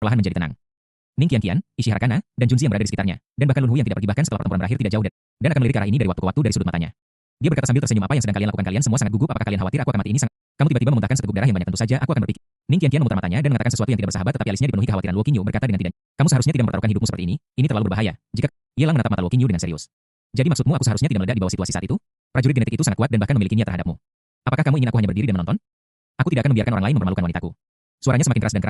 perlahan menjadi tenang. Ning Qianqian, Ishihara Kana, dan Junzi yang berada di sekitarnya, dan bahkan Lun Hu yang tidak pergi bahkan setelah pertempuran berakhir tidak jauh dan akan melirik ke arah ini dari waktu ke waktu dari sudut matanya. Dia berkata sambil tersenyum, apa yang sedang kalian lakukan? Kalian semua sangat gugup. Apakah kalian khawatir aku akan mati ini? Kamu tiba-tiba memuntahkan seteguk darah yang banyak. Tentu saja aku akan berpikir. Ning Qianqian memutar matanya dan mengatakan sesuatu yang tidak bersahabat, tetapi alisnya dipenuhi kekhawatiran. Luo Qingyu berkata dengan tidak. Kamu seharusnya tidak mempertaruhkan hidupmu seperti ini. Ini terlalu berbahaya. Jika Ye Lang menatap mata Luo Qingyu dengan serius. Jadi maksudmu aku seharusnya tidak meledak di bawah situasi saat itu? Prajurit genetik itu sangat kuat dan bahkan memiliki niat terhadapmu. Apakah kamu ingin aku hanya berdiri dan menonton? Aku tidak akan membiarkan orang lain mempermalukan wanitaku. Suaranya semakin keras dan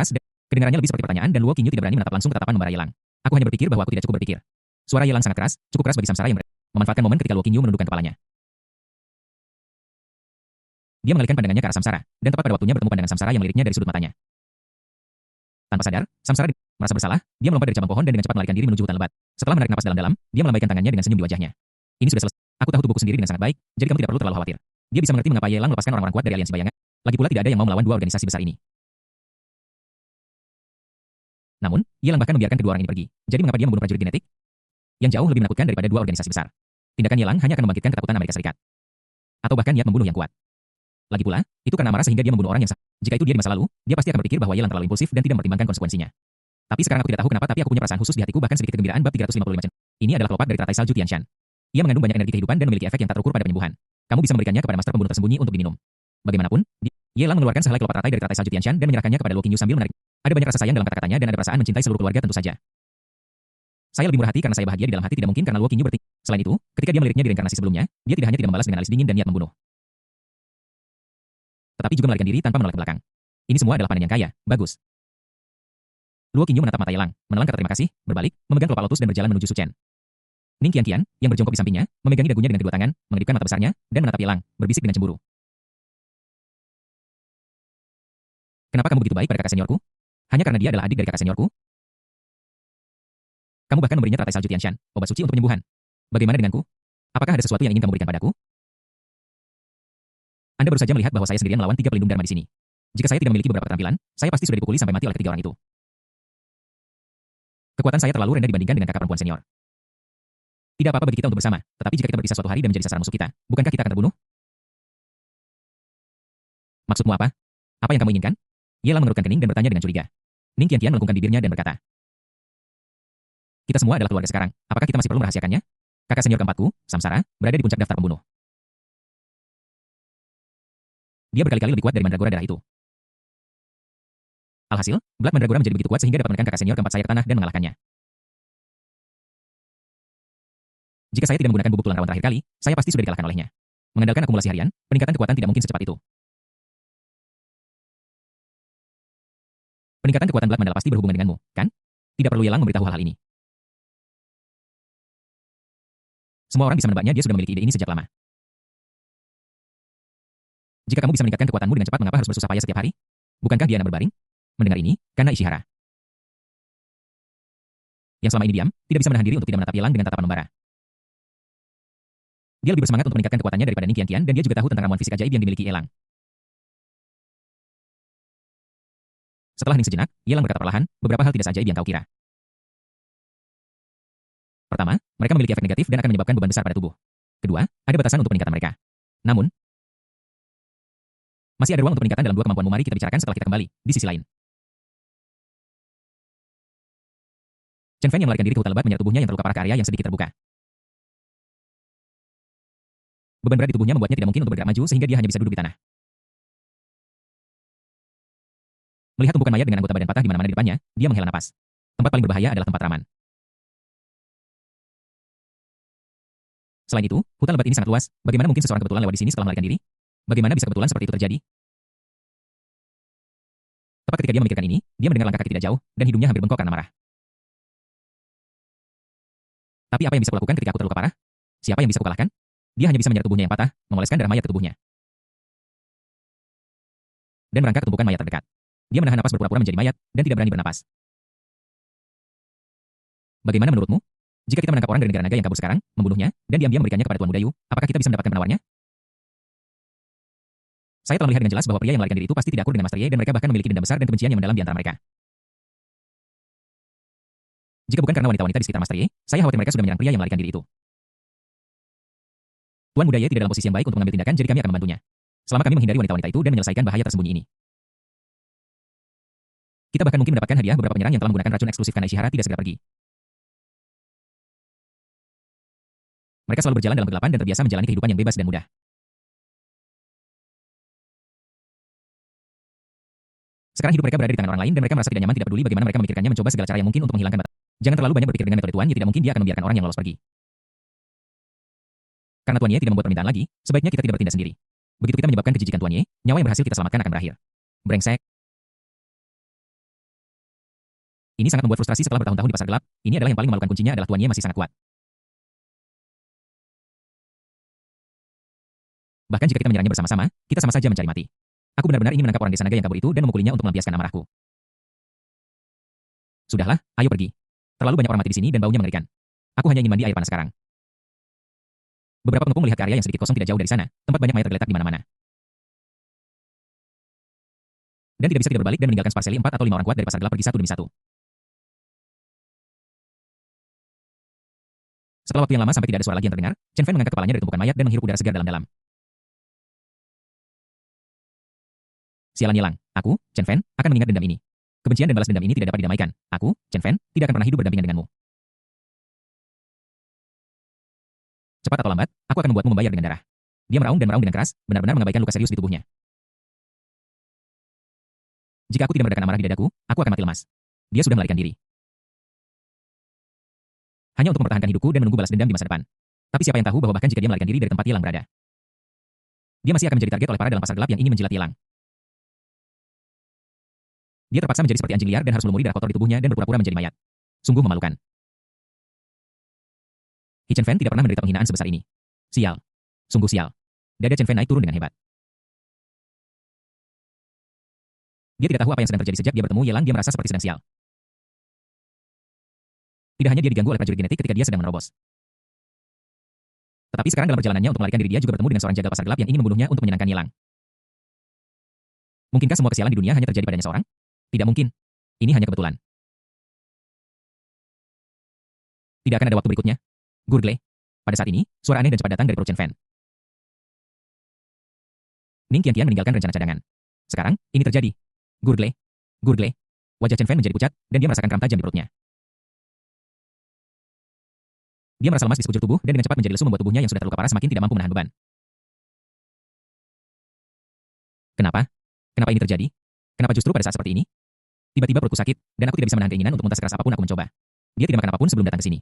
kedengarannya lebih seperti pertanyaan dan Luo Qingyu tidak berani menatap langsung tatapan membara Ye Lang. Aku hanya berpikir bahwa aku tidak cukup berpikir. Suara Ye Lang sangat keras, cukup keras bagi Samsara yang memanfaatkan momen ketika Luo Qingyu menundukkan kepalanya. Dia mengalihkan pandangannya ke arah Samsara, dan tepat pada waktunya bertemu pandangan Samsara yang meliriknya dari sudut matanya. Tanpa sadar, Samsara merasa bersalah, dia melompat dari cabang pohon dan dengan cepat melarikan diri menuju hutan lebat. Setelah menarik napas dalam-dalam, dia melambaikan tangannya dengan senyum di wajahnya. Ini sudah selesai. Aku tahu tubuhku sendiri dengan sangat baik, jadi kamu tidak perlu terlalu khawatir. Dia bisa mengerti mengapa Ye Lang melepaskan orang-orang kuat dari aliansi bayangan. Lagi pula tidak ada yang mau melawan dua organisasi besar ini. Namun, Ye Lang bahkan membiarkan kedua orang ini pergi. Jadi mengapa dia membunuh prajurit genetik? Yang jauh lebih menakutkan daripada dua organisasi besar. Tindakan Ye Lang hanya akan membangkitkan ketakutan Amerika Serikat. Atau bahkan niat membunuh yang kuat. Lagi pula, itu karena amarah sehingga dia membunuh orang yang sah. Jika itu dia di masa lalu, dia pasti akan berpikir bahwa Ye Lang terlalu impulsif dan tidak mempertimbangkan konsekuensinya. Tapi sekarang aku tidak tahu kenapa, tapi aku punya perasaan khusus di hatiku, bahkan sedikit kegembiraan. Bab 355 Ini adalah kelopak dari teratai salju Tianshan. Ia mengandung banyak energi kehidupan dan memiliki efek yang tak terukur pada penyembuhan. Kamu bisa memberikannya kepada master pembunuh tersembunyi untuk diminum. Bagaimanapun, Ye Lang mengeluarkan sehelai kelopak teratai dari teratai salju Tianshan dan menyerahkannya kepada Luo Qingyu sambil menarik. Ada banyak rasa sayang dalam kata-katanya dan ada perasaan mencintai seluruh keluarga tentu saja. Saya lebih murah hati karena saya bahagia di dalam hati, tidak mungkin karena Luo Qingyu bertingkah. Selain itu, ketika dia meliriknya di reinkarnasi sebelumnya, dia tidak hanya tidak membalas dengan alis dingin dan niat membunuh, tetapi juga melarikan diri tanpa menoleh ke belakang. Ini semua adalah panen yang kaya, bagus. Luo Qingyu menatap mata Ye Lang, menelan kata terima kasih, berbalik, memegang kelopak lotus dan berjalan menuju Su Chen. Ning Qianqian, yang berjongkok di sampingnya, memegangi dagunya dengan kedua tangan, mengedipkan mata besarnya, dan menatap Ye Lang, berbisik dengan cemburu. Kenapa kamu begitu baik pada kakak seniorku? Hanya karena dia adalah adik dari kakak seniorku? Kamu bahkan memberinya teratai salju Tianshan, obat suci untuk penyembuhan. Bagaimana denganku? Apakah ada sesuatu yang ingin kamu berikan padaku? Anda baru saja melihat bahwa saya sendirian melawan 3 pelindung Dharma di sini. Jika saya tidak memiliki beberapa keterampilan, saya pasti sudah dipukuli sampai mati oleh ketiga orang itu. Kekuatan saya terlalu rendah dibandingkan dengan kakak perempuan senior. Tidak apa-apa bagi kita untuk bersama, tetapi jika kita berpisah suatu hari dan menjadi sasaran musuh kita, bukankah kita akan terbunuh? Maksudmu apa? Apa yang kamu inginkan? Ye Lang mengerutkan kening dan bertanya dengan curiga. Ning Qianqian melengkungkan bibirnya dan berkata, kita semua adalah keluarga sekarang, apakah kita masih perlu merahasiakannya? Kakak senior keempatku, Samsara, berada di puncak daftar pembunuh. Dia berkali-kali lebih kuat dari mandragora darah itu. Alhasil, Black Mandragora menjadi begitu kuat sehingga dapat menekan kakak senior keempat saya ke tanah dan mengalahkannya. Jika saya tidak menggunakan bubuk tulang rawan terakhir kali, saya pasti sudah dikalahkan olehnya. Mengandalkan akumulasi harian, peningkatan kekuatan tidak mungkin secepat itu. Peningkatan kekuatan Black Mandala pasti berhubungan denganmu, kan? Tidak perlu Ye Lang memberitahu hal ini. Semua orang bisa menebaknya, dia sudah memiliki ide ini sejak lama. Jika kamu bisa meningkatkan kekuatanmu dengan cepat, mengapa harus bersusah payah setiap hari? Bukankah dia berbaring? Mendengar ini, Kana Ishihara, yang selama ini diam, tidak bisa menahan diri untuk tidak menatap Ye Lang dengan tatapan membara. Dia lebih bersemangat untuk meningkatkan kekuatannya daripada Ning Qianqian, dan dia juga tahu tentang ramuan fisik ajaib yang dimiliki Ye Lang. Setelah hening sejenak, Ye Lang berkata perlahan, beberapa hal tidak seajaib yang kau kira. Pertama, mereka memiliki efek negatif dan akan menyebabkan beban besar pada tubuh. Kedua, ada batasan untuk peningkatan mereka. Namun, masih ada ruang untuk peningkatan dalam dua kemampuanmu. Mari kita bicarakan setelah kita kembali. Di sisi lain, Chen Fan yang melarikan diri ke hutan lebat menyeret tubuhnya yang terluka parah ke area yang sedikit terbuka. Beban berat di tubuhnya membuatnya tidak mungkin untuk bergerak maju sehingga dia hanya bisa duduk di tanah. Melihat tumpukan mayat dengan anggota badan patah di mana-mana di depannya, dia menghela napas. Tempat paling berbahaya adalah tempat Raman. Selain itu, hutan lebat ini sangat luas. Bagaimana mungkin seseorang kebetulan lewat di sini setelah melarikan diri? Bagaimana bisa kebetulan seperti itu terjadi? Tepat ketika dia memikirkan ini, dia mendengar langkah kaki tidak jauh, dan hidungnya hampir bengkok karena marah. Tapi apa yang bisa kulakukan ketika aku terluka parah? Siapa yang bisa kukalahkan? Dia hanya bisa menyeret tubuhnya yang patah, mengoleskan darah mayat ke tubuhnya, dan merangkak ke tumpukan mayat terdekat. Dia menahan napas berpura-pura menjadi mayat, dan tidak berani bernapas. Bagaimana menurutmu? Jika kita menangkap orang dari negara naga yang kabur sekarang, membunuhnya, dan diam-diam memberikannya kepada Tuan Muda Yu, apakah kita bisa mendapatkan penawarnya? Saya telah melihat dengan jelas bahwa pria yang melarikan diri itu pasti tidak akur dengan Master Ye, dan mereka bahkan memiliki dendam besar dan kebencian yang mendalam di antara mereka. Jika bukan karena wanita-wanita di sekitar Master Ye, saya khawatir mereka sudah menyerang pria yang melarikan diri itu. Tuan Muda Ye tidak dalam posisi yang baik untuk mengambil tindakan, jadi kami akan membantunya. Selama kami menghindari wanita-wanita itu dan menyelesaikan bahaya tersembunyi ini. Kita bahkan mungkin mendapatkan hadiah beberapa penyerang yang telah menggunakan racun eksklusif karena Ishihara tidak segera pergi. Mereka selalu berjalan dalam kegelapan dan terbiasa menjalani kehidupan yang bebas dan mudah. Sekarang hidup mereka berada di tangan orang lain dan mereka merasa tidak nyaman, tidak peduli bagaimana mereka memikirkannya, mencoba segala cara yang mungkin untuk menghilangkan batas. Jangan terlalu banyak berpikir dengan metode Tuan Ye, tidak mungkin dia akan membiarkan orang yang lolos pergi. Karena Tuan Ye tidak membuat permintaan lagi, sebaiknya kita tidak bertindak sendiri. Begitu kita menyebabkan kejijikan Tuan Ye, nyawa yang berhasil kita selamatkan akan berakhir. Brengsek. Ini sangat membuat frustrasi setelah bertahun-tahun di pasar gelap. Ini adalah yang paling memalukan, kuncinya adalah Tuan Ye masih sangat kuat. Bahkan jika kita menyerangnya bersama-sama, kita sama saja mencari mati. Aku benar-benar ingin menangkap orang desa naga yang kabur itu dan memukulinya untuk melampiaskan amarahku. Sudahlah, ayo pergi. Terlalu banyak orang mati di sini dan baunya mengerikan. Aku hanya ingin mandi air panas sekarang. Beberapa pengepung melihat ke area yang sedikit kosong tidak jauh dari sana, tempat banyak mayat tergeletak di mana-mana. Dan tidak bisa tidak berbalik dan meninggalkan Sparseli 4 atau 5 orang kuat dari pasar gelap pergi satu demi satu. Setelah waktu yang lama sampai tidak ada suara lagi yang terdengar, Chen Fan mengangkat kepalanya dari tumpukan mayat dan menghirup udara segar dalam-dalam. Sialan Yelang, aku, Chen Fan, akan mengingat dendam ini. Kebencian dan balas dendam ini tidak dapat didamaikan. Aku, Chen Fan, tidak akan pernah hidup berdampingan denganmu. Cepat atau lambat, aku akan membuatmu membayar dengan darah. Dia meraung dan meraung dengan keras, benar-benar mengabaikan luka serius di tubuhnya. Jika aku tidak meredakan amarah di dadaku, aku akan mati lemas. Dia sudah melarikan diri. Hanya untuk mempertahankan hidupku dan menunggu balas dendam di masa depan. Tapi siapa yang tahu bahwa bahkan jika dia melarikan diri dari tempat Yelang berada, dia masih akan menjadi target oleh para dalam pasar gelap yang ingin menjilat Yelang. Dia terpaksa menjadi seperti anjing liar dan harus melumuri darah kotor di tubuhnya dan berpura-pura menjadi mayat. Sungguh memalukan. Chen Fan tidak pernah menderita penghinaan sebesar ini. Sial. Sungguh sial. Dada Chen Fan naik turun dengan hebat. Dia tidak tahu apa yang sedang terjadi sejak dia bertemu Yelang, dia merasa seperti sedang sial. Tidak hanya dia diganggu oleh prajurit genetik ketika dia sedang menerobos. Tetapi sekarang dalam perjalanannya untuk melarikan diri dia juga bertemu dengan seorang jagal pasar gelap yang ingin membunuhnya untuk menyenangkan Yelang. Mungkinkah semua kesialan di dunia hanya terjadi padanya seorang? Tidak mungkin. Ini hanya kebetulan. Tidak akan ada waktu berikutnya. Gurgle. Pada saat ini, suara aneh dan cepat datang dari perut Chen Fan. Ning kian-kian meninggalkan rencana cadangan. Sekarang, ini terjadi. Gurgle. Gurgle. Wajah Chen Fan menjadi pucat, dan dia merasakan kram tajam di perutnya. Dia merasa lemas di sekujur tubuh, dan dengan cepat menjadi lesu membuat tubuhnya yang sudah terluka parah semakin tidak mampu menahan beban. Kenapa? Kenapa ini terjadi? Kenapa justru pada saat seperti ini? Tiba-tiba perutku sakit, dan aku tidak bisa menahan keinginan untuk muntah sekeras apapun aku mencoba. Dia tidak makan apapun sebelum datang ke sini.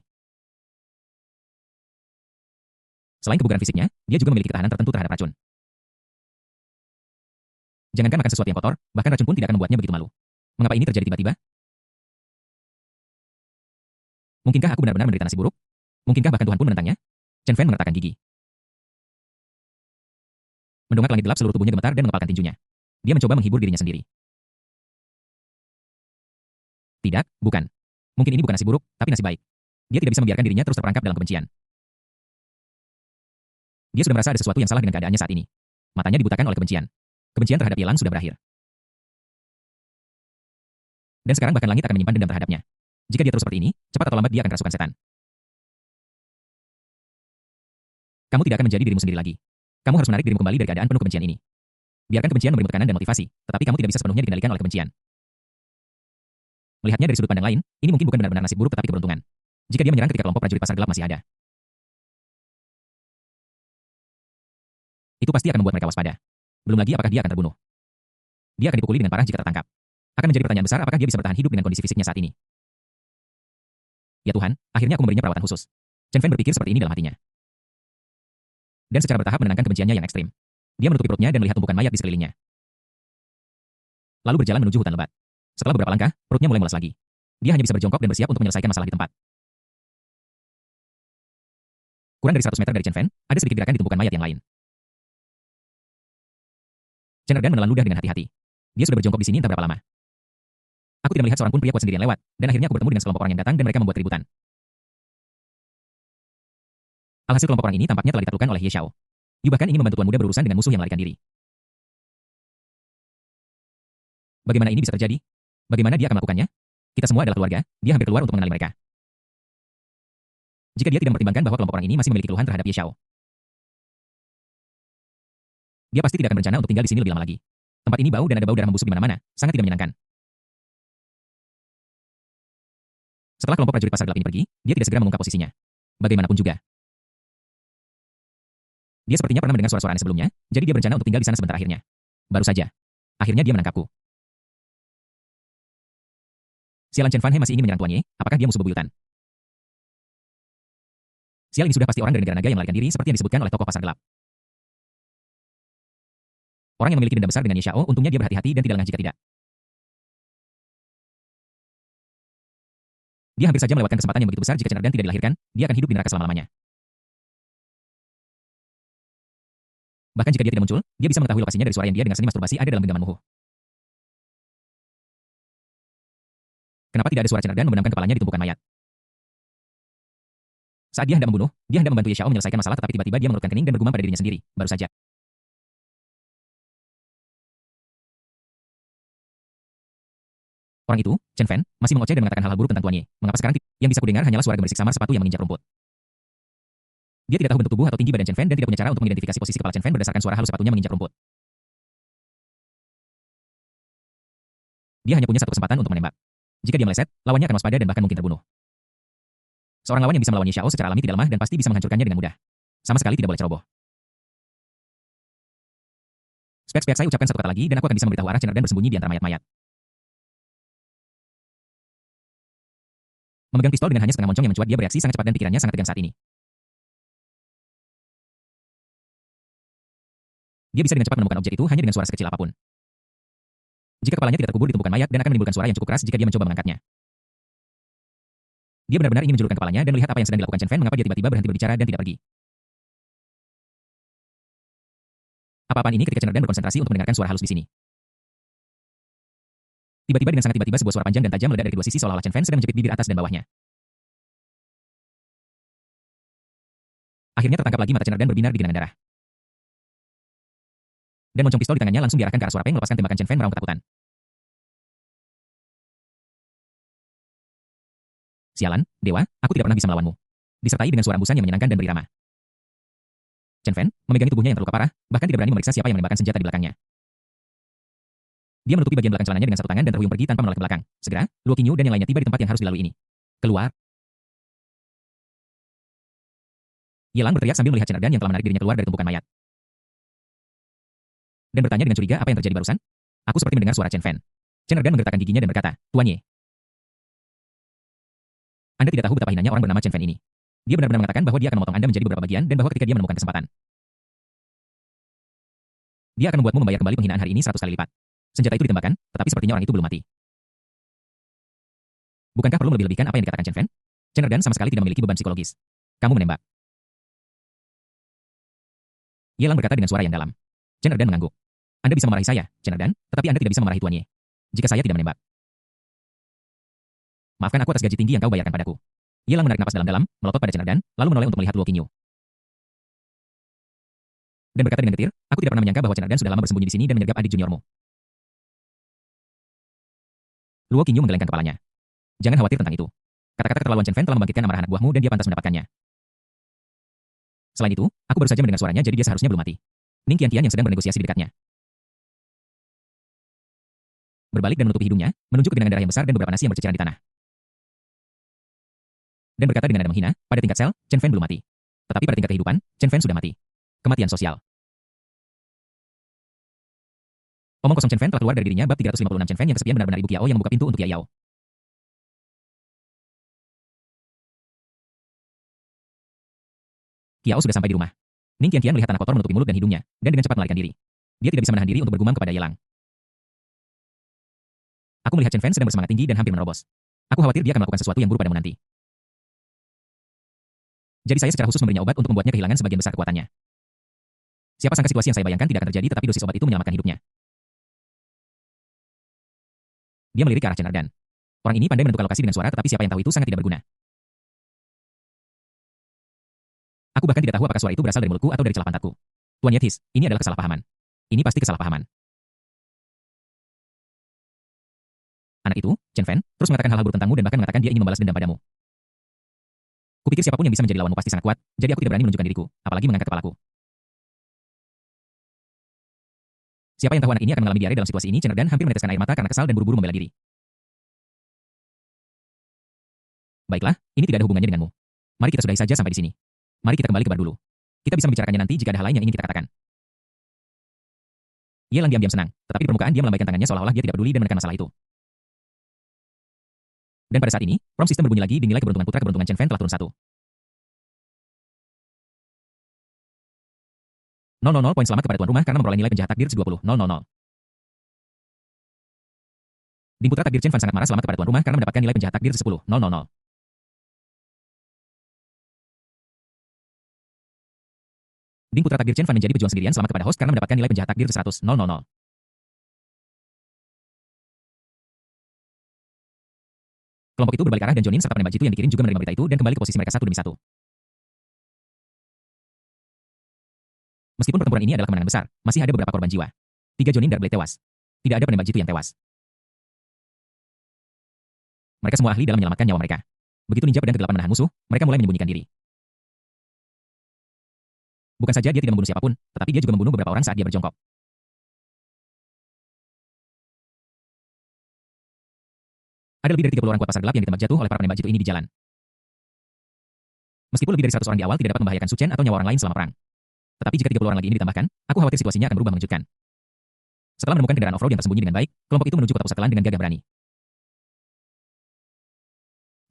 Selain kebugaran fisiknya, dia juga memiliki ketahanan tertentu terhadap racun. Jangankan makan sesuatu yang kotor, bahkan racun pun tidak akan membuatnya begitu malu. Mengapa ini terjadi tiba-tiba? Mungkinkah aku benar-benar menderita nasib buruk? Mungkinkah bahkan Tuhan pun menentangnya? Chen Fan mengertakkan gigi. Mendongak langit gelap, seluruh tubuhnya gemetar dan mengepalkan tinjunya. Dia mencoba menghibur dirinya sendiri. Tidak, bukan. Mungkin ini bukan nasib buruk, tapi nasib baik. Dia tidak bisa membiarkan dirinya terus terperangkap dalam kebencian. Dia sudah merasa ada sesuatu yang salah dengan keadaannya saat ini. Matanya dibutakan oleh kebencian. Kebencian terhadap Yelang sudah berakhir. Dan sekarang bahkan langit akan menyimpan dendam terhadapnya. Jika dia terus seperti ini, cepat atau lambat dia akan kerasukan setan. Kamu tidak akan menjadi dirimu sendiri lagi. Kamu harus menarik dirimu kembali dari keadaan penuh kebencian ini. Biarkan kebencian memberimu tekanan dan motivasi, tetapi kamu tidak bisa sepenuhnya dikendalikan oleh kebencian. Melihatnya dari sudut pandang lain, ini mungkin bukan benar-benar nasib buruk tetapi keberuntungan. Jika dia menyerang ketika kelompok prajurit pasar gelap masih ada, itu pasti akan membuat mereka waspada. Belum lagi apakah dia akan terbunuh. Dia akan dipukuli dengan parah jika tertangkap. Akan menjadi pertanyaan besar apakah dia bisa bertahan hidup dengan kondisi fisiknya saat ini. Ya Tuhan, akhirnya aku memberinya perawatan khusus. Chen Fan berpikir seperti ini dalam hatinya. Dan secara bertahap menenangkan kebenciannya yang ekstrim. Dia menutupi perutnya dan melihat tumpukan mayat di sekelilingnya. Lalu berjalan menuju hutan lebat. Setelah beberapa langkah, perutnya mulai mulas lagi. Dia hanya bisa berjongkok dan bersiap untuk menyelesaikan masalah di tempat. Kurang dari 100 meter dari Chen Fan, ada sedikit gerakan di tumpukan mayat yang lain. Chen Erdan menelan ludah dengan hati-hati. Dia sudah berjongkok di sini entah berapa lama. Aku tidak melihat seorang pun pria kuat sendirian lewat, dan akhirnya aku bertemu dengan sekelompok orang yang datang dan mereka membuat keributan. Alhasil kelompok orang ini tampaknya telah ditaklukkan oleh Ye Xiao. Yu bahkan ingin membantu tuan muda berurusan dengan musuh yang melarikan diri. Bagaimana ini bisa terjadi? Bagaimana dia akan melakukannya? Kita semua adalah keluarga, dia hampir keluar untuk mengenali mereka. Jika dia tidak mempertimbangkan bahwa kelompok orang ini masih memiliki keluhan terhadap Ye Xiao, dia pasti tidak akan berencana untuk tinggal di sini lebih lama lagi. Tempat ini bau dan ada bau darah membusuk di mana-mana, sangat tidak menyenangkan. Setelah kelompok prajurit pasar gelap ini pergi, dia tidak segera mengungkap posisinya. Bagaimanapun juga, dia sepertinya pernah mendengar suara-suara aneh sebelumnya, jadi dia berencana untuk tinggal di sana sebentar akhirnya. Baru saja. Akhirnya dia menangkapku. Sialan Chen Fan He masih ingin menyerang tuannya, apakah dia musuh bebuyutan? Sial, ini sudah pasti orang dari negara naga yang melarikan diri seperti yang disebutkan oleh tokoh pasar gelap. Orang yang memiliki dendam besar dengan Ye Xiao, untungnya dia berhati-hati dan tidak lengah jika tidak. Dia hampir saja melewatkan kesempatan yang begitu besar jika Chen Erdan tidak dilahirkan, dia akan hidup di neraka selama-lamanya. Bahkan jika dia tidak muncul, dia bisa mengetahui lokasinya dari suara yang dia dengan seni masturbasi ada dalam genggaman Muhu. Kenapa tidak ada suara Chen Erdan membenamkan kepalanya di tumpukan mayat? Saat dia hendak membunuh, dia hendak membantu Ye Xiao menyelesaikan masalah, tetapi tiba-tiba dia menurutkan kening dan bergumam pada dirinya sendiri, baru saja. Orang itu, Chen Fan, masih mengoceh dan mengatakan hal-hal buruk tentang tuannya. Mengapa sekarang yang bisa kudengar hanyalah suara gemerisik samar sepatu yang menginjak rumput. Dia tidak tahu bentuk tubuh atau tinggi badan Chen Fan dan tidak punya cara untuk mengidentifikasi posisi kepala Chen Fan berdasarkan suara halus sepatunya menginjak rumput. Dia hanya punya satu kesempatan untuk menembak. Jika dia meleset, lawannya akan waspada dan bahkan mungkin terbunuh. Seorang lawan yang bisa melawan Ye Xiao secara alami tidak lemah dan pasti bisa menghancurkannya dengan mudah. Sama sekali tidak boleh ceroboh. Spek-spek saya ucapkan satu kata lagi dan aku akan bisa memberitahu arah Chen Erdan bersembunyi di antara mayat-mayat. Memegang pistol dengan hanya setengah moncong yang mencuat, dia bereaksi sangat cepat dan pikirannya sangat tegang saat ini. Dia bisa dengan cepat menemukan objek itu hanya dengan suara sekecil apapun. Jika kepalanya tidak terkubur di tumpukan mayat dan akan menimbulkan suara yang cukup keras jika dia mencoba mengangkatnya. Dia benar-benar ingin menjulurkan kepalanya dan melihat apa yang sedang dilakukan Chen Fan, mengapa dia tiba-tiba berhenti berbicara dan tidak pergi. Apa-apaan ini ketika Chen Erdan berkonsentrasi untuk mendengarkan suara halus di sini. Tiba-tiba dengan sangat tiba-tiba sebuah suara panjang dan tajam meledak dari kedua sisi seolah-olah Chen Fan sedang menjepit bibir atas dan bawahnya. Akhirnya tertangkap lagi mata Chen Erdan berbinar di genangan darah. Dan moncong pistol di tangannya langsung diarahkan ke arah suara Peng, melepaskan tembakan Chen Fan meraung ketakutan. Sialan, dewa, aku tidak pernah bisa melawanmu. Disertai dengan suara embusan yang menyenangkan dan berirama. Chen Fan memegangi tubuhnya yang terluka parah, bahkan tidak berani memeriksa siapa yang menembakkan senjata di belakangnya. Dia menutupi bagian belakang celananya dengan satu tangan dan terhuyung pergi tanpa menoleh ke belakang. Segera, Luo Qingyu dan yang lainnya tiba di tempat yang harus dilalui ini. Keluar. Ye Lang berteriak sambil melihat Chen Erdan yang telah menarik dirinya keluar dari tumpukan mayat. Dan bertanya dengan curiga apa yang terjadi barusan. Aku seperti mendengar suara Chen Fan. Chen Erdan menggertakkan giginya dan berkata, Tuan Ye. Anda tidak tahu betapa hinanya orang bernama Chen Fan ini. Dia benar-benar mengatakan bahwa dia akan memotong Anda menjadi beberapa bagian dan bahwa ketika dia menemukan kesempatan, dia akan membuatmu membayar kembali penghinaan hari ini 100 kali lipat. Senjata itu ditembakkan, tetapi sepertinya orang itu belum mati. Bukankah perlu melebih-lebihkan apa yang dikatakan Chen Fan? Chen Erdan sama sekali tidak memiliki beban psikologis. Kamu menembak. Ye Lang berkata dengan suara yang dalam. Chen Erdan mengangguk. Anda bisa memarahi saya, Chen Erdan, tetapi Anda tidak bisa memarahi Tuan Ye. Jika saya tidak menembak. Maafkan aku atas gaji tinggi yang kau bayarkan padaku. Ye Lang menarik napas dalam-dalam, melotot pada Chen Erdan, lalu menoleh untuk melihat Luo Qingyu. Dan berkata dengan getir, aku tidak pernah menyangka bahwa Chen Erdan sudah lama bersembunyi di sini dan menyergap adik juniormu. Luo Qingyu menggelengkan kepalanya. Jangan khawatir tentang itu. Kata-kata keterlaluan Chen Fan telah membangkitkan amarah anak buahmu dan dia pantas mendapatkannya. Selain itu, aku baru saja mendengar suaranya, jadi dia seharusnya belum mati. Ning Qianqian yang sedang bernegosiasi di dekatnya. Berbalik dan menutupi hidungnya, menunjuk ke genangan darah yang besar dan beberapa nasi yang berceceran di tanah. Dan berkata dengan nada menghina, pada tingkat sel, Chen Fan belum mati. Tetapi pada tingkat kehidupan, Chen Fan sudah mati. Kematian sosial. Omong kosong Chen Fan telah keluar dari dirinya. Bab 356 Chen Fan yang kesepian, benar-benar Ibu Kiao yang membuka pintu untuk Kiao. Kiao sudah sampai di rumah. Ning Qianqian melihat tanah kotor menutupi mulut dan hidungnya, dan dengan cepat melarikan diri. Dia tidak bisa menahan diri untuk bergumam kepada Ye Lang. Aku melihat Chen Fan sedang bersemangat tinggi dan hampir menerobos. Aku khawatir dia akan melakukan sesuatu yang buruk padamu nanti. Jadi saya secara khusus memberinya obat untuk membuatnya kehilangan sebagian besar kekuatannya. Siapa sangka situasi yang saya bayangkan tidak akan terjadi, tetapi dosis obat itu menyelamatkan hidupnya. Dia melirik ke arah Chen Erdan. Orang ini pandai menentukan lokasi dengan suara, tetapi siapa yang tahu itu sangat tidak berguna. Aku bahkan tidak tahu apakah suara itu berasal dari mulutku atau dari celah pantatku. Tuan Yetis, ini adalah kesalahpahaman. Ini pasti kesalahpahaman. Anak itu, Chen Fan, terus mengatakan hal-hal buruk tentangmu dan bahkan mengatakan dia ingin membalas dendam padamu. Kupikir siapapun yang bisa menjadi lawanmu pasti sangat kuat, jadi aku tidak berani menunjukkan diriku, apalagi mengangkat kepalaku. Siapa yang tahu anak ini akan mengalami diare dalam situasi ini? Chen Erdan hampir meneteskan air mata karena kesal dan buru-buru membela diri. Baiklah, ini tidak ada hubungannya denganmu. Mari kita sudahi saja sampai di sini. Mari kita kembali ke bar dulu. Kita bisa membicarakannya nanti jika ada hal lain yang ingin kita katakan. Ye Lang diam-diam senang, tetapi di permukaan dia melambaikan tangannya seolah-olah dia tidak peduli dan menekan masalah itu. Dan pada saat ini, prompt sistem berbunyi lagi dinilai keberuntungan putra keberuntungan Chen Fan telah turun 1. 000 poin selamat kepada tuan rumah karena memperoleh nilai penjahat takdir 20,000. Ding putra takdir Chen Fan sangat marah selamat kepada tuan rumah karena mendapatkan nilai penjahat takdir 10,000. Ding putra takdir Chen Fan menjadi pejuang sendirian selamat kepada host karena mendapatkan nilai penjahat takdir 100,000. Kelompok itu berbalik arah dan Jonin serta penembak jitu yang dikirim juga menerima berita itu dan kembali ke posisi mereka satu demi satu. Meskipun pertempuran ini adalah kemenangan besar, masih ada beberapa korban jiwa. 3 Jonin Darkblade tewas. Tidak ada penembak jitu yang tewas. Mereka semua ahli dalam menyelamatkan nyawa mereka. Begitu ninja pedang ke-8 menahan musuh, mereka mulai menyembunyikan diri. Bukan saja dia tidak membunuh siapapun, tetapi dia juga membunuh beberapa orang saat dia berjongkok. Ada lebih dari 30 orang kuat pasar gelap yang ditembak jatuh oleh para penembak jitu ini di jalan. Meskipun lebih dari 100 orang di awal tidak dapat membahayakan Su Chen atau nyawa orang lain selama perang. Tetapi jika 30 orang lagi ini ditambahkan, aku khawatir situasinya akan berubah mengejutkan. Setelah menemukan kendaraan off-road yang tersembunyi dengan baik, kelompok itu menuju kota pusat klan dengan gagah berani.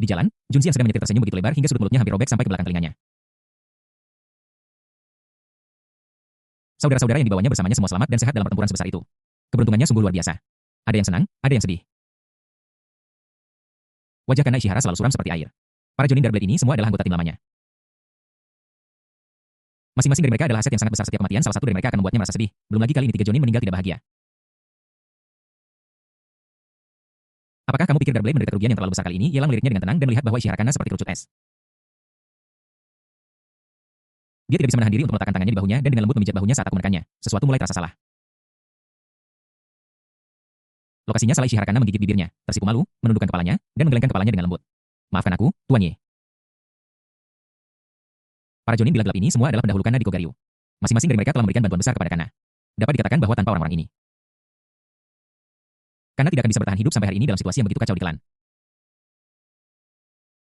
Di jalan, Junzi yang sedang menyetir tersenyum begitu lebar hingga sudut mulutnya hampir robek sampai ke belakang telinganya. Saudara-saudara yang dibawanya bersamanya semua selamat dan sehat dalam pertempuran sebesar itu. Keberuntungannya sungguh luar biasa. Ada yang senang, ada yang sedih. Wajah Kana Ishihara selalu suram seperti air. Para Jonin Darkblade ini semua adalah anggota tim lamanya. Masing-masing dari mereka adalah aset yang sangat besar. Setiap kematian salah satu dari mereka akan membuatnya merasa sedih. Belum lagi kali ini 3 Jonin meninggal tidak bahagia. Apakah kamu pikir Darkblade menderita kerugian yang terlalu besar kali ini? Ye Lang meliriknya dengan tenang dan melihat bahwa Ishihara Kana seperti kerucut es. Dia tidak bisa menahan diri untuk meletakkan tangannya di bahunya dan dengan lembut memijat bahunya saat aku menekannya. Sesuatu mulai terasa salah. Lokasinya salah. Ishihara Kana menggigit bibirnya, tersipu malu, menundukkan kepalanya, dan menggelengkan kepalanya dengan lembut. Maafkan aku, Tuan Ye. Para Jonin bila gelap ini semua adalah pendahulu Kana di Gogaryu. Masing-masing dari mereka telah memberikan bantuan besar kepada Kana. Dapat dikatakan bahwa tanpa orang-orang ini, Kana tidak akan bisa bertahan hidup sampai hari ini dalam situasi yang begitu kacau di klan.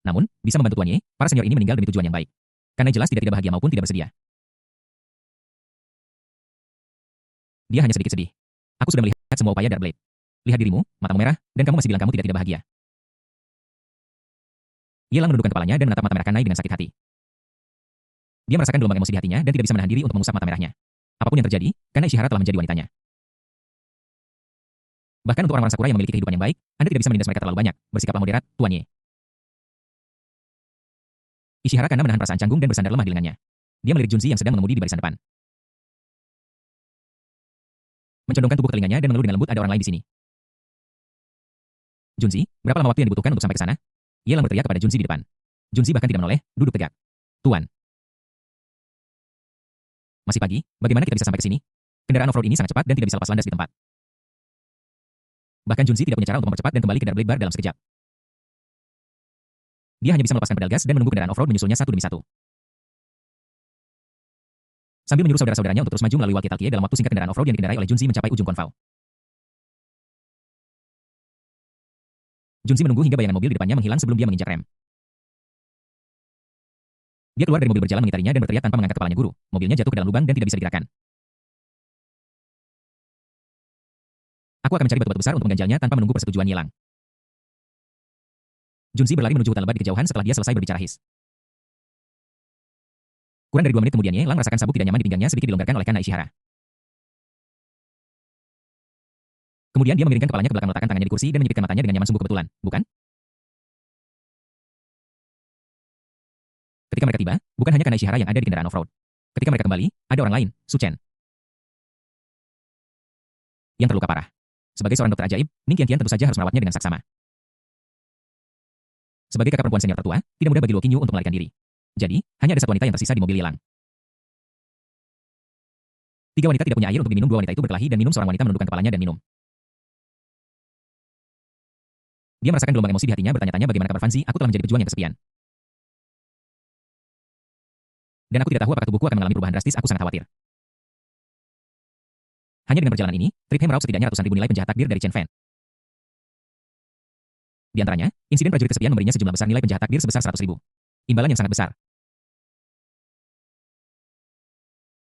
Namun, bisa membantu Tuan Ye, para senior ini meninggal demi tujuan yang baik. Kana jelas tidak bahagia maupun tidak bersedia. Dia hanya sedikit sedih. Aku sudah melihat semua upaya Darkblade. Lihat dirimu, matamu merah, dan kamu masih bilang kamu tidak bahagia. Ye Lang menundukkan kepalanya dan menatap mata merah Kanai dengan sakit hati. Dia merasakan gelombang emosi di hatinya dan tidak bisa menahan diri untuk mengusap mata merahnya. Apapun yang terjadi, Kana Ishihara telah menjadi wanitanya. Bahkan untuk orang-orang Sakura yang memiliki kehidupan yang baik, Anda tidak bisa menindas mereka terlalu banyak. Bersikaplah moderat, Tuan Ye. Ishihara Kana menahan perasaan canggung dan bersandar lemah di lengannya. Dia melirik Junzi yang sedang mengemudi di barisan depan. Mencondongkan tubuh ke telinganya dan mengeluh dengan lembut, ada orang lain di sini. Junzi, berapa lama waktu yang dibutuhkan untuk sampai ke sana? Ye Lang berteriak kepada Junzi di depan. Junzi bahkan tidak menoleh, duduk tegak. Tuan. Masih pagi, bagaimana kita bisa sampai ke sini? Kendaraan off-road ini sangat cepat dan tidak bisa lepas landas di tempat. Bahkan Junzi tidak punya cara untuk mempercepat dan kembali ke Darkblade Bar dalam sekejap. Dia hanya bisa melepaskan pedal gas dan menunggu kendaraan off-road menyusulnya satu demi satu. Sambil menyuruh saudara-saudaranya untuk terus maju melalui walkie-talkie dalam waktu singkat, kendaraan off-road yang dikendarai oleh Junzi mencapai ujung konvoi. Junzi menunggu hingga bayangan mobil di depannya menghilang sebelum dia menginjak rem. Dia keluar dari mobil berjalan mengitarinya dan berteriak tanpa mengangkat kepalanya. Guru, mobilnya jatuh ke dalam lubang dan tidak bisa digerakkan. Aku akan mencari batu-batu besar untuk mengganjalnya tanpa menunggu persetujuan Ye Lang. Junzi berlari menuju hutan lebat di kejauhan setelah dia selesai berbicara his. Kurang dari 2 menit kemudian Ye Lang merasakan sabuk tidak nyaman di pinggangnya sedikit dilonggarkan oleh Kana Ishihara. Kemudian dia memiringkan kepalanya ke belakang, meletakkan tangannya di kursi dan menyipitkan matanya dengan nyaman. Sungguh kebetulan, bukan? Ketika mereka tiba, bukan hanya Kana Ishihara yang ada di kendaraan off-road. Ketika mereka kembali, ada orang lain, Su Chen, yang terluka parah. Sebagai seorang dokter ajaib, Ning Qianqian tentu saja harus merawatnya dengan saksama. Sebagai kakak perempuan senior tertua, tidak mudah bagi Luo Qingyu untuk melarikan diri. Jadi, hanya ada satu wanita yang tersisa di mobil Ye Lang. 3 wanita tidak punya air untuk diminum. 2 wanita itu berkelahi dan minum. Seorang wanita menundukkan kepalanya dan minum. Dia merasakan gelombang emosi di hatinya, bertanya-tanya bagaimana kabar Fanzi. Aku telah menjadi pejuang yang kesepian. Dan aku tidak tahu apakah tubuhku akan mengalami perubahan drastis. Aku sangat khawatir. Hanya dengan perjalanan ini, Triphe meraup setidaknya ratusan ribu nilai penjahat takdir dari Chen Fan. Di antaranya, insiden prajurit kesepian memberinya sejumlah besar nilai penjahat takdir sebesar 100.000. Imbalan yang sangat besar.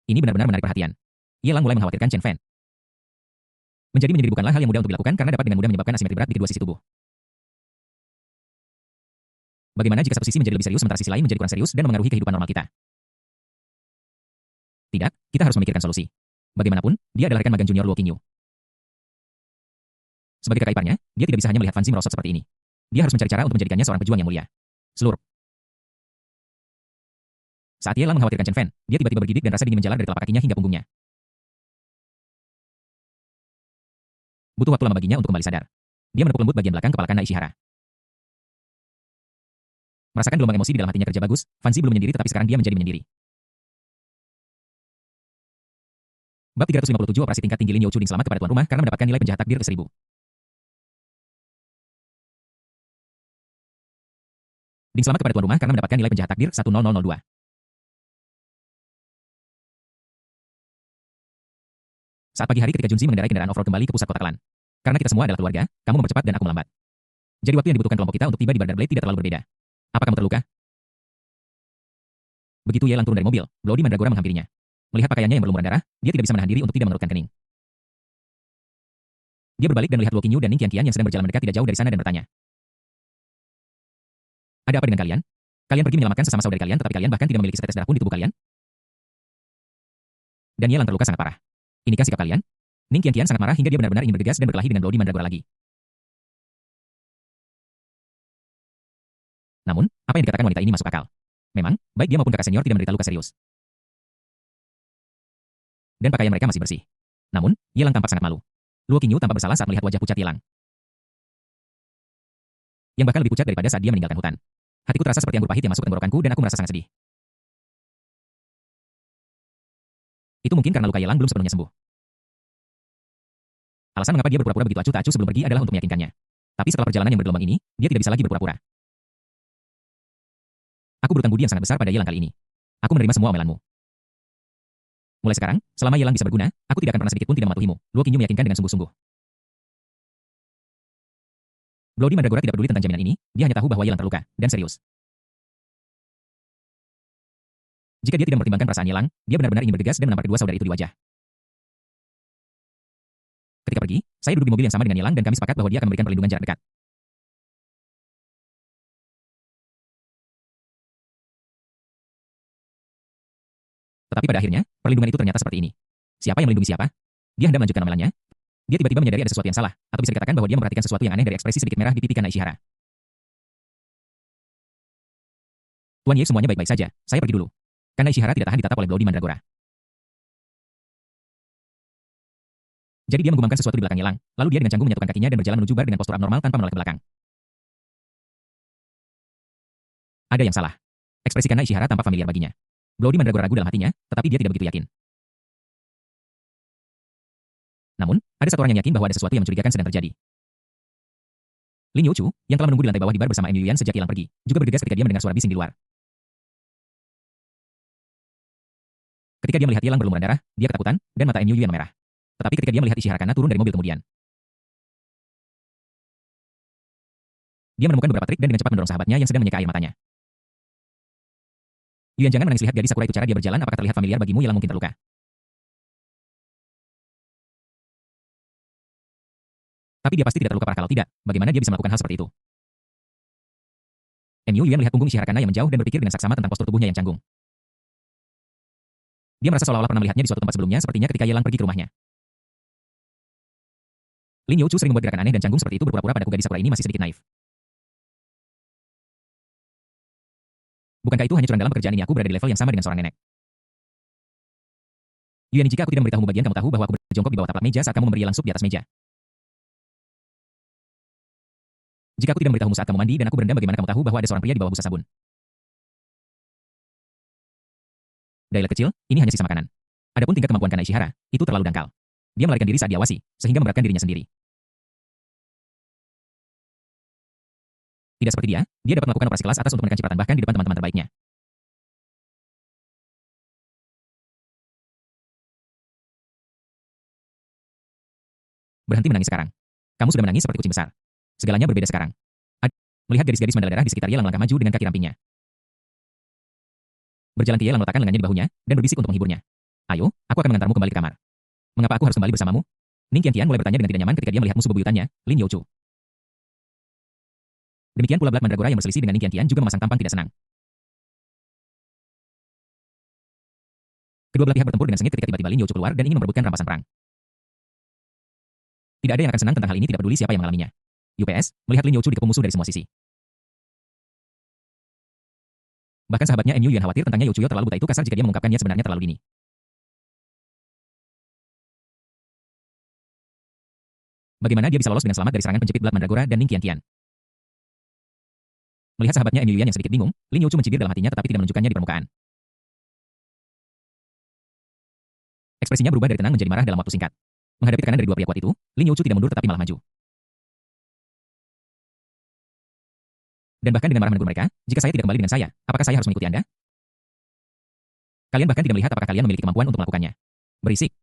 Ini benar-benar menarik perhatian. Ye Lang mulai mengkhawatirkan Chen Fan. Menjadi menyendiri bukanlah hal yang mudah untuk dilakukan karena dapat dengan mudah menyebabkan asimetri berat di kedua sisi tubuh. Bagaimana jika satu sisi menjadi lebih serius sementara sisi lain menjadi kurang serius dan memengaruhi kehidupan normal kita? Tidak, kita harus memikirkan solusi. Bagaimanapun, dia adalah rekan magang junior Luo Qingyu. Sebagai kakak iparnya, dia tidak bisa hanya melihat Fan Zi merosot seperti ini. Dia harus mencari cara untuk menjadikannya seorang pejuang yang mulia. Slurp. Saat Ye Lang mengkhawatirkan Chen Fan, dia tiba-tiba bergidik dan rasa dingin menjalar dari telapak kakinya hingga punggungnya. Butuh waktu lama baginya untuk kembali sadar. Dia menepuk lembut bagian belakang kepala kanan Ishihara. Merasakan gelombang emosi di dalam hatinya kerja bagus, Fan Zi belum menyendiri tetapi sekarang dia menjadi menyendiri. Bab 357 Operasi tingkat tinggi Lin Youchu Ding selamat kepada tuan rumah karena mendapatkan nilai penjahat takdir ke-1000. Ding selamat kepada tuan rumah karena mendapatkan nilai penjahat takdir 10002. Saat pagi hari ketika Junzi mengendarai kendaraan off-road kembali ke pusat kota klan. Karena kita semua adalah keluarga, kamu mempercepat dan aku melambat. Jadi waktu yang dibutuhkan kelompok kita untuk tiba di Bardan Blade tidak terlalu berbeda. Apa kamu terluka? Begitu Ye Lang turun dari mobil, Bloody Mandragora menghampirinya. Melihat pakaiannya yang berlumuran darah, dia tidak bisa menahan diri untuk tidak mengerutkan kening. Dia berbalik dan melihat Luo Qingyu dan Ning Qianqian yang sedang berjalan mendekat tidak jauh dari sana dan bertanya. Ada apa dengan kalian? Kalian pergi menyelamatkan sesama saudari kalian tetapi kalian bahkan tidak memiliki setetes darah pun di tubuh kalian? Dan Ye Lang terluka sangat parah. Inikah sikap kalian? Ning Qianqian sangat marah hingga dia benar-benar ingin bergegas dan berkelahi dengan Bloody Mandragora lagi. Namun, apa yang dikatakan wanita ini masuk akal. Memang, baik dia maupun kakak senior tidak menderita luka serius. Dan pakaian mereka masih bersih. Namun, Ye Lang tampak sangat malu. Luo Qingyu tampak bersalah saat melihat wajah pucat Ye Lang. Yang bahkan lebih pucat daripada saat dia meninggalkan hutan. Hatiku terasa seperti anggur pahit yang masuk ke tenggorokanku dan aku merasa sangat sedih. Itu mungkin karena luka Ye Lang belum sepenuhnya sembuh. Alasan mengapa dia berpura-pura begitu acuh tak acuh sebelum pergi adalah untuk meyakinkannya. Tapi setelah perjalanan yang bergelombang ini, dia tidak bisa lagi berpura-pura. Aku berutang budi yang sangat besar pada Ye Lang kali ini. Aku menerima semua omelanmu. Mulai sekarang, selama Ye Lang bisa berguna, aku tidak akan pernah sedikit pun tidak mematuhimu. Luo Qingyu meyakinkan dengan sungguh-sungguh. Bloody Mandragora tidak peduli tentang jaminan ini, dia hanya tahu bahwa Ye Lang terluka, dan serius. Jika dia tidak mempertimbangkan perasaan Ye Lang, dia benar-benar ingin bergegas dan menampar kedua saudari itu di wajah. Ketika pergi, saya duduk di mobil yang sama dengan Ye Lang dan kami sepakat bahwa dia akan memberikan perlindungan jarak dekat. Tetapi pada akhirnya, perlindungan itu ternyata seperti ini. Siapa yang melindungi siapa? Dia hendak melanjutkan amalannya. Dia tiba-tiba menyadari ada sesuatu yang salah, atau bisa dikatakan bahwa dia memperhatikan sesuatu yang aneh dari ekspresi sedikit merah di pipi kanan Ishihara. Tuan Ye, semuanya baik-baik saja, saya pergi dulu. Karena Ishihara tidak tahan ditatap oleh Bloody Mandragora. Jadi dia menggumamkan sesuatu di belakang Ye Lang, lalu dia dengan canggung menyatukan kakinya dan berjalan menuju bar dengan postur abnormal tanpa menoleh ke belakang. Ada yang salah. Ekspresi Kana Ishihara tampak familiar baginya. Bloody Mandragora ragu dalam hatinya, tetapi dia tidak begitu yakin. Namun, ada satu orang yang yakin bahwa ada sesuatu yang mencurigakan sedang terjadi. Lin Youchu, yang telah menunggu di lantai bawah di bar bersama Em Yuyan sejak Ye Lang pergi, juga bergegas ketika dia mendengar suara bising di luar. Ketika dia melihat Ye Lang berlumuran darah, dia ketakutan, dan mata Em Yuyan memerah. Tetapi ketika dia melihat Ishihara Kana turun dari mobil kemudian, dia menemukan beberapa trik dan dengan cepat mendorong sahabatnya yang sedang menyeka air matanya. Yuyan, jangan menangis, lihat gadis Sakura itu, cara dia berjalan apakah terlihat familiar bagimu? Ye Lang mungkin terluka. Tapi dia pasti tidak terluka parah, kalau tidak, bagaimana dia bisa melakukan hal seperti itu? Em Yuyan melihat punggung Ishihara Kana yang menjauh dan berpikir dengan saksama tentang postur tubuhnya yang canggung. Dia merasa seolah-olah pernah melihatnya di suatu tempat sebelumnya, sepertinya ketika Ye Lang pergi ke rumahnya. Lin Youchu sering membuat gerakan aneh dan canggung seperti itu, berpura-pura padaku. Gadis Sakura ini masih sedikit naif. Bukankah itu hanya curang? Dalam pekerjaan ini aku berada di level yang sama dengan seorang nenek. Yuan, jika aku tidak memberitahumu bagian, kamu tahu bahwa aku berjongkok di bawah taplak meja saat kamu memberi Ye Lang sup di atas meja. Jika aku tidak memberitahumu saat kamu mandi dan aku berendam, bagaimana kamu tahu bahwa ada seorang pria di bawah busa sabun? Dailet kecil, ini hanya sisa makanan. Adapun tingkat kemampuan Kana Ishihara, itu terlalu dangkal. Dia melarikan diri saat diawasi, sehingga memberatkan dirinya sendiri. Tidak seperti dia dapat melakukan operasi kelas atas untuk menekan cipratan bahkan di depan teman-teman terbaiknya. Berhenti menangis sekarang. Kamu sudah menangis seperti kucing besar. Segalanya berbeda sekarang. melihat gadis-gadis mandala darah di sekitar Ye Lang melangkah maju dengan kaki rampingnya. Berjalan ke Ye Lang meletakkan lengannya di bahunya dan berbisik untuk menghiburnya. Ayo, aku akan mengantarmu kembali ke kamar. Mengapa aku harus kembali bersamamu? Ning Qianqian mulai bertanya dengan tidak nyaman ketika dia melihat musuh bebuyutannya, Lin Youchu. Demikian pula Black Mandragora yang berselisih dengan Ning Qianqian juga memasang tampang tidak senang. Kedua belah pihak bertempur dengan sengit ketika tiba-tiba Lin Youchu keluar dan ingin memperebutkan rampasan perang. Tidak ada yang akan senang tentang hal ini, tidak peduli siapa yang mengalaminya. UPS, melihat Lin Youchu dikepung musuh dari semua sisi. Bahkan sahabatnya Mu Yuan khawatir tentangnya. Youchu terlalu buta, itu kasar jika dia mengungkapkannya sebenarnya terlalu dini. Bagaimana dia bisa lolos dengan selamat dari serangan penjepit Black Mandragora dan Ning Qianqian? Melihat sahabatnya Mu Yuan yang sedikit bingung, Lin Youchu mencibir dalam hatinya tetapi tidak menunjukkannya di permukaan. Ekspresinya berubah dari tenang menjadi marah dalam waktu singkat. Menghadapi tekanan dari dua pria kuat itu, Lin Youchu tidak mundur tetapi malah maju. Dan bahkan dengan marah menegur mereka, jika saya tidak kembali dengan saya, apakah saya harus mengikuti Anda? Kalian bahkan tidak melihat apakah kalian memiliki kemampuan untuk melakukannya. Berisik.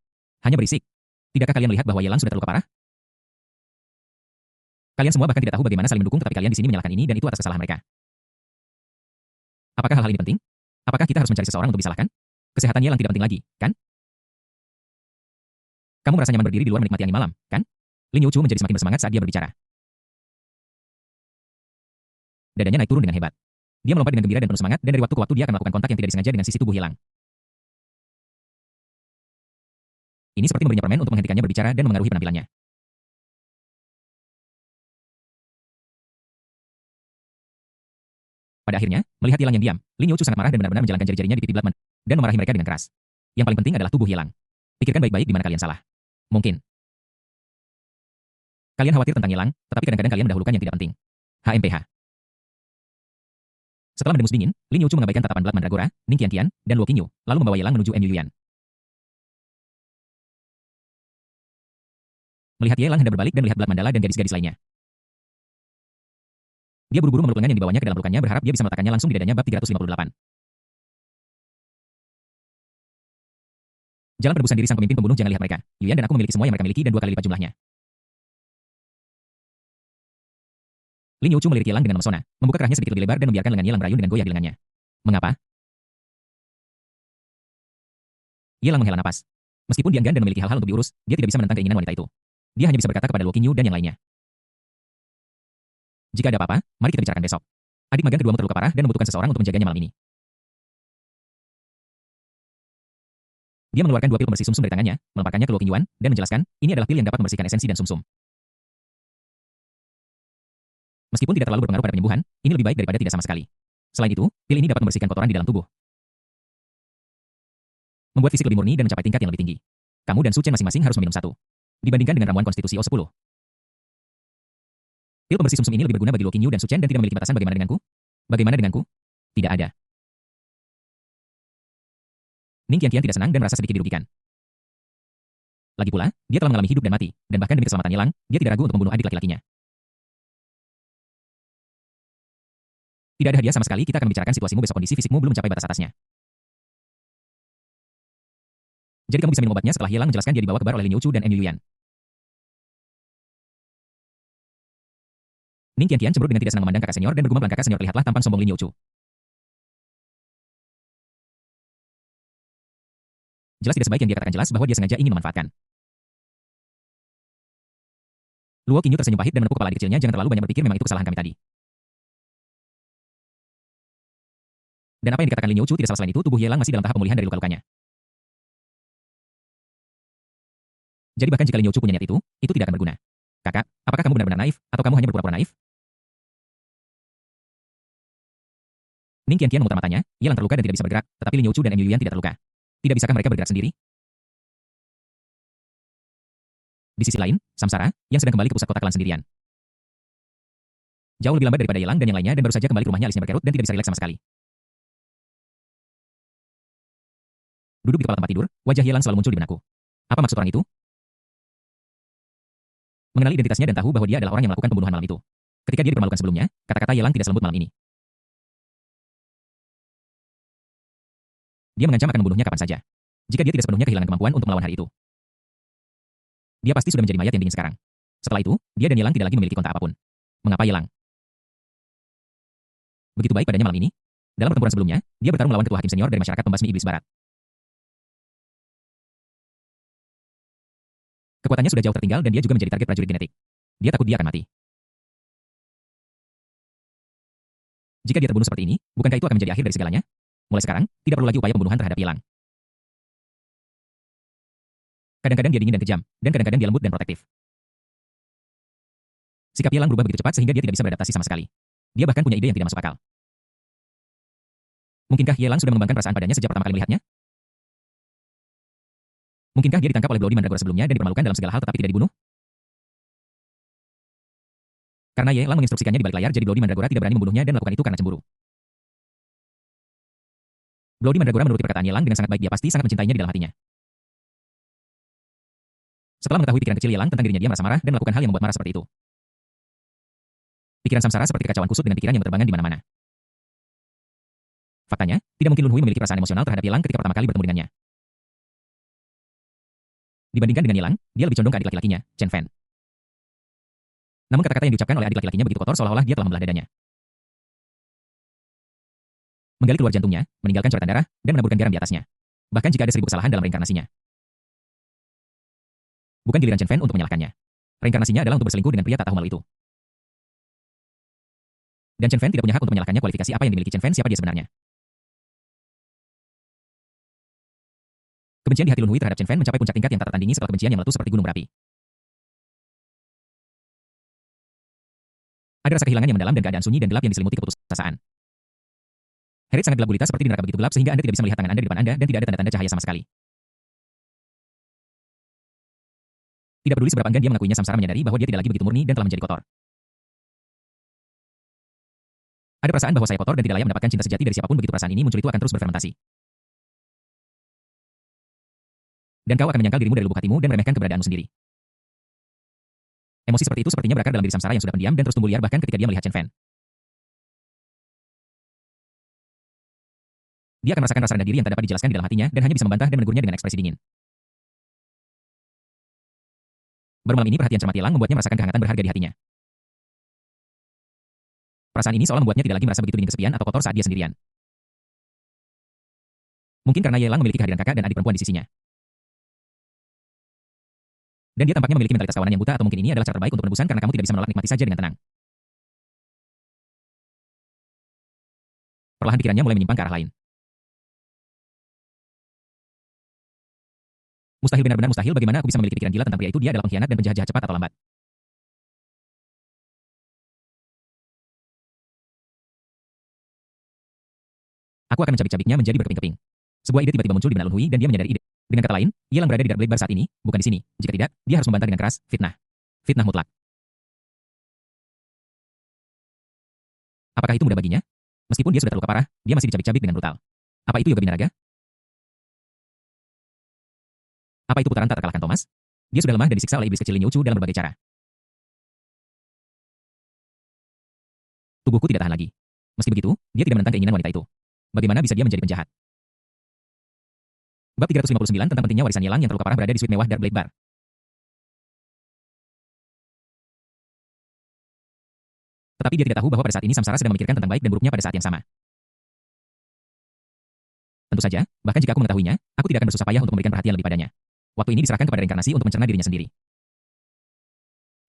Hanya berisik. Tidakkah kalian melihat bahwa Ye Lang sudah terluka parah? Kalian semua bahkan tidak tahu bagaimana saling mendukung, tetapi kalian di sini menyalahkan ini dan itu atas kesalahan mereka. Apakah hal-hal ini penting? Apakah kita harus mencari seseorang untuk disalahkan? Kesehatan Ye Lang tidak penting lagi, kan? Kamu merasa nyaman berdiri di luar menikmati angin malam, kan? Lin Youchu menjadi semakin bersemangat saat dia berbicara. Dadanya naik turun dengan hebat. Dia melompat dengan gembira dan penuh semangat, dan dari waktu ke waktu dia akan melakukan kontak yang tidak disengaja dengan sisi tubuh Ye Lang. Ini seperti memberinya permen untuk menghentikannya berbicara dan mengaruhi penampilannya. Pada akhirnya, melihat Ye Lang yang diam, Lin Youchu sangat marah dan benar-benar menjalankan jari-jarinya di pipi Blackman dan memarahi mereka dengan keras. Yang paling penting adalah tubuh Ye Lang. Pikirkan baik-baik di mana kalian salah. Mungkin kalian khawatir tentang Ye Lang, tetapi kadang-kadang kalian mendahulukan yang tidak penting. HMPH. Setelah mendengus dingin, Lin Youchu mengabaikan tatapan Black Mandragora, Ning Qianqian, dan Luo Qingyu, lalu membawa Ye Lang menuju Mu Yuan. Melihat Ye Lang hendak berbalik dan melihat Black Mandala dan gadis-gadis lainnya. Dia buru-buru memeluk lengan yang dibawanya ke dalam pelukannya, berharap dia bisa meletakkannya langsung di dadanya. Bab 358. Jalan penebusan diri sang pemimpin pembunuh. Jangan lihat mereka. Yuan dan aku memiliki semua yang mereka miliki dan 2 kali lipat jumlahnya. Lin Youchu melirik Ye Lang dengan memesona, membuka kerahnya sedikit lebih lebar dan membiarkan lengan Ye Lang berayun dengan goyah di lengannya. Mengapa? Ye Lang menghela napas. Meskipun dia enggan dan memiliki hal-hal untuk diurus, dia tidak bisa menentang keinginan wanita itu. Dia hanya bisa berkata kepada Luo Qingyu dan yang lainnya. Jika ada apa-apa, mari kita bicarakan besok. Adik magang keduamu terluka parah dan membutuhkan seseorang untuk menjaganya malam ini. Dia mengeluarkan 2 pil pembersih sumsum dari tangannya, melemparkannya ke Luo Qingyuan, dan menjelaskan, ini adalah pil yang dapat membersihkan esensi dan sumsum. Meskipun tidak terlalu berpengaruh pada penyembuhan, ini lebih baik daripada tidak sama sekali. Selain itu, pil ini dapat membersihkan kotoran di dalam tubuh. Membuat fisik lebih murni dan mencapai tingkat yang lebih tinggi. Kamu dan Su Chen masing-masing harus meminum 1. Dibandingkan dengan ramuan konstitusi O10. Pil pembersih sumsum ini lebih berguna bagi Luo Qingyu dan Su Chen dan tidak memiliki batasan. Bagaimana denganku? Bagaimana denganku? Tidak ada. Ning Qianqian tidak senang dan merasa sedikit dirugikan. Lagi pula, dia telah mengalami hidup dan mati, dan bahkan demi keselamatan Ye Lang, dia tidak ragu untuk membunuh adik laki-lakinya. Tidak ada hadiah sama sekali, kita akan membicarakan situasimu besok. Kondisi fisikmu belum mencapai batas atasnya. Jadi kamu bisa minum obatnya. Setelah Ye Lang menjelaskan, dia dibawa ke bar oleh Lin Youchu dan Mu Yuan. Ning Qianqian cemberut dengan tidak senang memandang kakak senior dan bergumam, kakak senior, lihatlah tampan sombong Lin Youchu. Jelas tidak sebaik yang dia katakan, jelas bahwa dia sengaja ingin memanfaatkan. Luo Qingyu tersenyum pahit dan menepuk kepala adik kecilnya, jangan terlalu banyak berpikir, memang itu kesalahan kami tadi. Dan apa yang dikatakan Lin Youchu tidak salah, selain itu tubuh Ye Lang masih dalam tahap pemulihan dari luka-lukanya. Jadi bahkan jika Lin Youchu punya niat itu tidak akan berguna. Kakak, apakah kamu benar-benar naif, atau kamu hanya berpura-pura naif? Ning Qianqian memutar matanya, Ye Lang terluka dan tidak bisa bergerak, tetapi Lin Youchu dan Mu Yuan tidak terluka. Tidak bisakah mereka bergerak sendiri? Di sisi lain, Samsara, yang sedang kembali ke pusat kota klan sendirian. Jauh lebih lambat daripada Ye Lang dan yang lainnya, dan baru saja kembali ke rumahnya, alisnya berkerut dan tidak bisa rileks sama sekali. Duduk di kepala tempat tidur, wajah Ye Lang selalu muncul di benakku. Apa maksud orang itu? Mengenali identitasnya dan tahu bahwa dia adalah orang yang melakukan pembunuhan malam itu. Ketika dia dipermalukan sebelumnya, kata-kata Ye Lang tidak selembut malam ini. Dia mengancam akan membunuhnya kapan saja. Jika dia tidak sepenuhnya kehilangan kemampuan untuk melawan hari itu. Dia pasti sudah menjadi mayat yang dingin sekarang. Setelah itu, dia dan Ye Lang tidak lagi memiliki kontak apapun. Mengapa Ye Lang? Begitu baik padanya malam ini. Dalam pertempuran sebelumnya, dia bertarung melawan ketua hakim senior dari masyarakat pembasmi iblis barat. Kekuatannya sudah jauh tertinggal dan dia juga menjadi target prajurit genetik. Dia takut dia akan mati. Jika dia terbunuh seperti ini, bukankah itu akan menjadi akhir dari segalanya? Mulai sekarang, tidak perlu lagi upaya pembunuhan terhadap Yelang. Kadang-kadang dia dingin dan kejam, dan kadang-kadang dia lembut dan protektif. Sikap Yelang berubah begitu cepat sehingga dia tidak bisa beradaptasi sama sekali. Dia bahkan punya ide yang tidak masuk akal. Mungkinkah Yelang sudah mengembangkan perasaan padanya sejak pertama kali melihatnya? Mungkinkah dia ditangkap oleh Bloody Mandragora sebelumnya dan dipermalukan dalam segala hal tetapi tidak dibunuh? Karena Yelang menginstruksikannya di balik layar, jadi Bloody Mandragora tidak berani membunuhnya dan melakukan itu karena cemburu. Bloody Mandragora menuruti perkataan Yelang dengan sangat baik, dia pasti sangat mencintainya di dalam hatinya. Setelah mengetahui pikiran kecil Yelang tentang dirinya, dia merasa marah dan melakukan hal yang membuat marah seperti itu. Pikiran Samsara seperti kekacauan kusut dengan pikiran yang berterbangan di mana-mana. Faktanya, tidak mungkin Lun Hui memiliki perasaan emosional terhadap Yelang ketika pertama kali bertemu dengannya. Dibandingkan dengan Yelang, dia lebih condong ke adik laki-lakinya, Chen Fan. Namun kata-kata yang diucapkan oleh adik laki-lakinya begitu kotor seolah-olah dia telah membelah dadanya. Menggali keluar jantungnya, meninggalkan coretan darah, dan menaburkan garam di atasnya. Bahkan jika ada 1000 kesalahan dalam reinkarnasinya. Bukan giliran Chen Fan untuk menyalahkannya. Reinkarnasinya adalah untuk berselingkuh dengan pria tak tahu malu itu. Dan Chen Fan tidak punya hak untuk menyalahkannya. Kualifikasi apa yang dimiliki Chen Fan, siapa dia sebenarnya? Kebencian di hati Lun Hui terhadap Chen Fan mencapai puncak tingkat yang tak tertandingi setelah kebencian yang meletus seperti gunung berapi. Ada rasa kehilangan yang mendalam dan keadaan sunyi dan gelap yang diselimuti keputusasaan. Harriet sangat gelap gulita seperti di neraka begitu gelap sehingga Anda tidak bisa melihat tangan Anda di depan Anda dan tidak ada tanda-tanda cahaya sama sekali. Tidak peduli seberapa enggan dia mengakuinya, Samsara menyadari bahwa dia tidak lagi begitu murni dan telah menjadi kotor. Ada perasaan bahwa saya kotor dan tidak layak mendapatkan cinta sejati dari siapapun. Begitu perasaan ini muncul, itu akan terus berfermentasi. Dan kau akan menyangkal dirimu dari lubuk hatimu dan meremehkan keberadaanmu sendiri. Emosi seperti itu sepertinya berakar dalam diri Samsara yang sudah pendiam dan terus tumbuh liar bahkan ketika dia melihat Chen Fan. Dia akan merasakan rasa rendah diri yang tak dapat dijelaskan di dalam hatinya dan hanya bisa membantah dan menegurnya dengan ekspresi dingin. Baru malam ini perhatian cermat Yelang membuatnya merasakan kehangatan berharga di hatinya. Perasaan ini seolah membuatnya tidak lagi merasa begitu dingin, kesepian, atau kotor saat dia sendirian. Mungkin karena Yelang memiliki kehadiran kakak dan adik perempuan di sisinya. Dan dia tampaknya memiliki mentalitas kawanan yang buta, atau mungkin ini adalah cara terbaik untuk penebusan karena kamu tidak bisa menolak, nikmati saja dengan tenang. Perlahan pikirannya mulai menyimpang ke arah lain. Mustahil, benar-benar mustahil. Bagaimana aku bisa memiliki pikiran gila tentang pria itu? Dia adalah pengkhianat dan penjahat, cepat atau lambat. Aku akan mencabik-cabiknya menjadi berkeping-keping. Sebuah ide tiba-tiba muncul di benak Lun Hui dan dia menyadari ide. Dengan kata lain, Yelang berada di Dark Blade Bar saat ini, bukan di sini. Jika tidak, dia harus membantah dengan keras. Fitnah. Fitnah mutlak. Apakah itu mudah baginya? Meskipun dia sudah terluka parah, dia masih dicabik-cabik dengan brutal. Apa itu Yoga Binaraga? Apa itu putaran tak terkalahkan Thomas? Dia sudah lemah dan disiksa oleh iblis kecil Lin Youchu dalam berbagai cara. Tubuhku tidak tahan lagi. Meski begitu, dia tidak menentang keinginan wanita itu. Bagaimana bisa dia menjadi penjahat? Bab 359 tentang pentingnya warisan Yelang yang terluka parah berada di suite mewah Dark Blade Bar. Tetapi dia tidak tahu bahwa pada saat ini Samsara sedang memikirkan tentang baik dan buruknya pada saat yang sama. Tentu saja, bahkan jika aku mengetahuinya, aku tidak akan bersusah payah untuk memberikan perhatian lebih padanya. Waktu ini diserahkan kepada reinkarnasi untuk mencerna dirinya sendiri.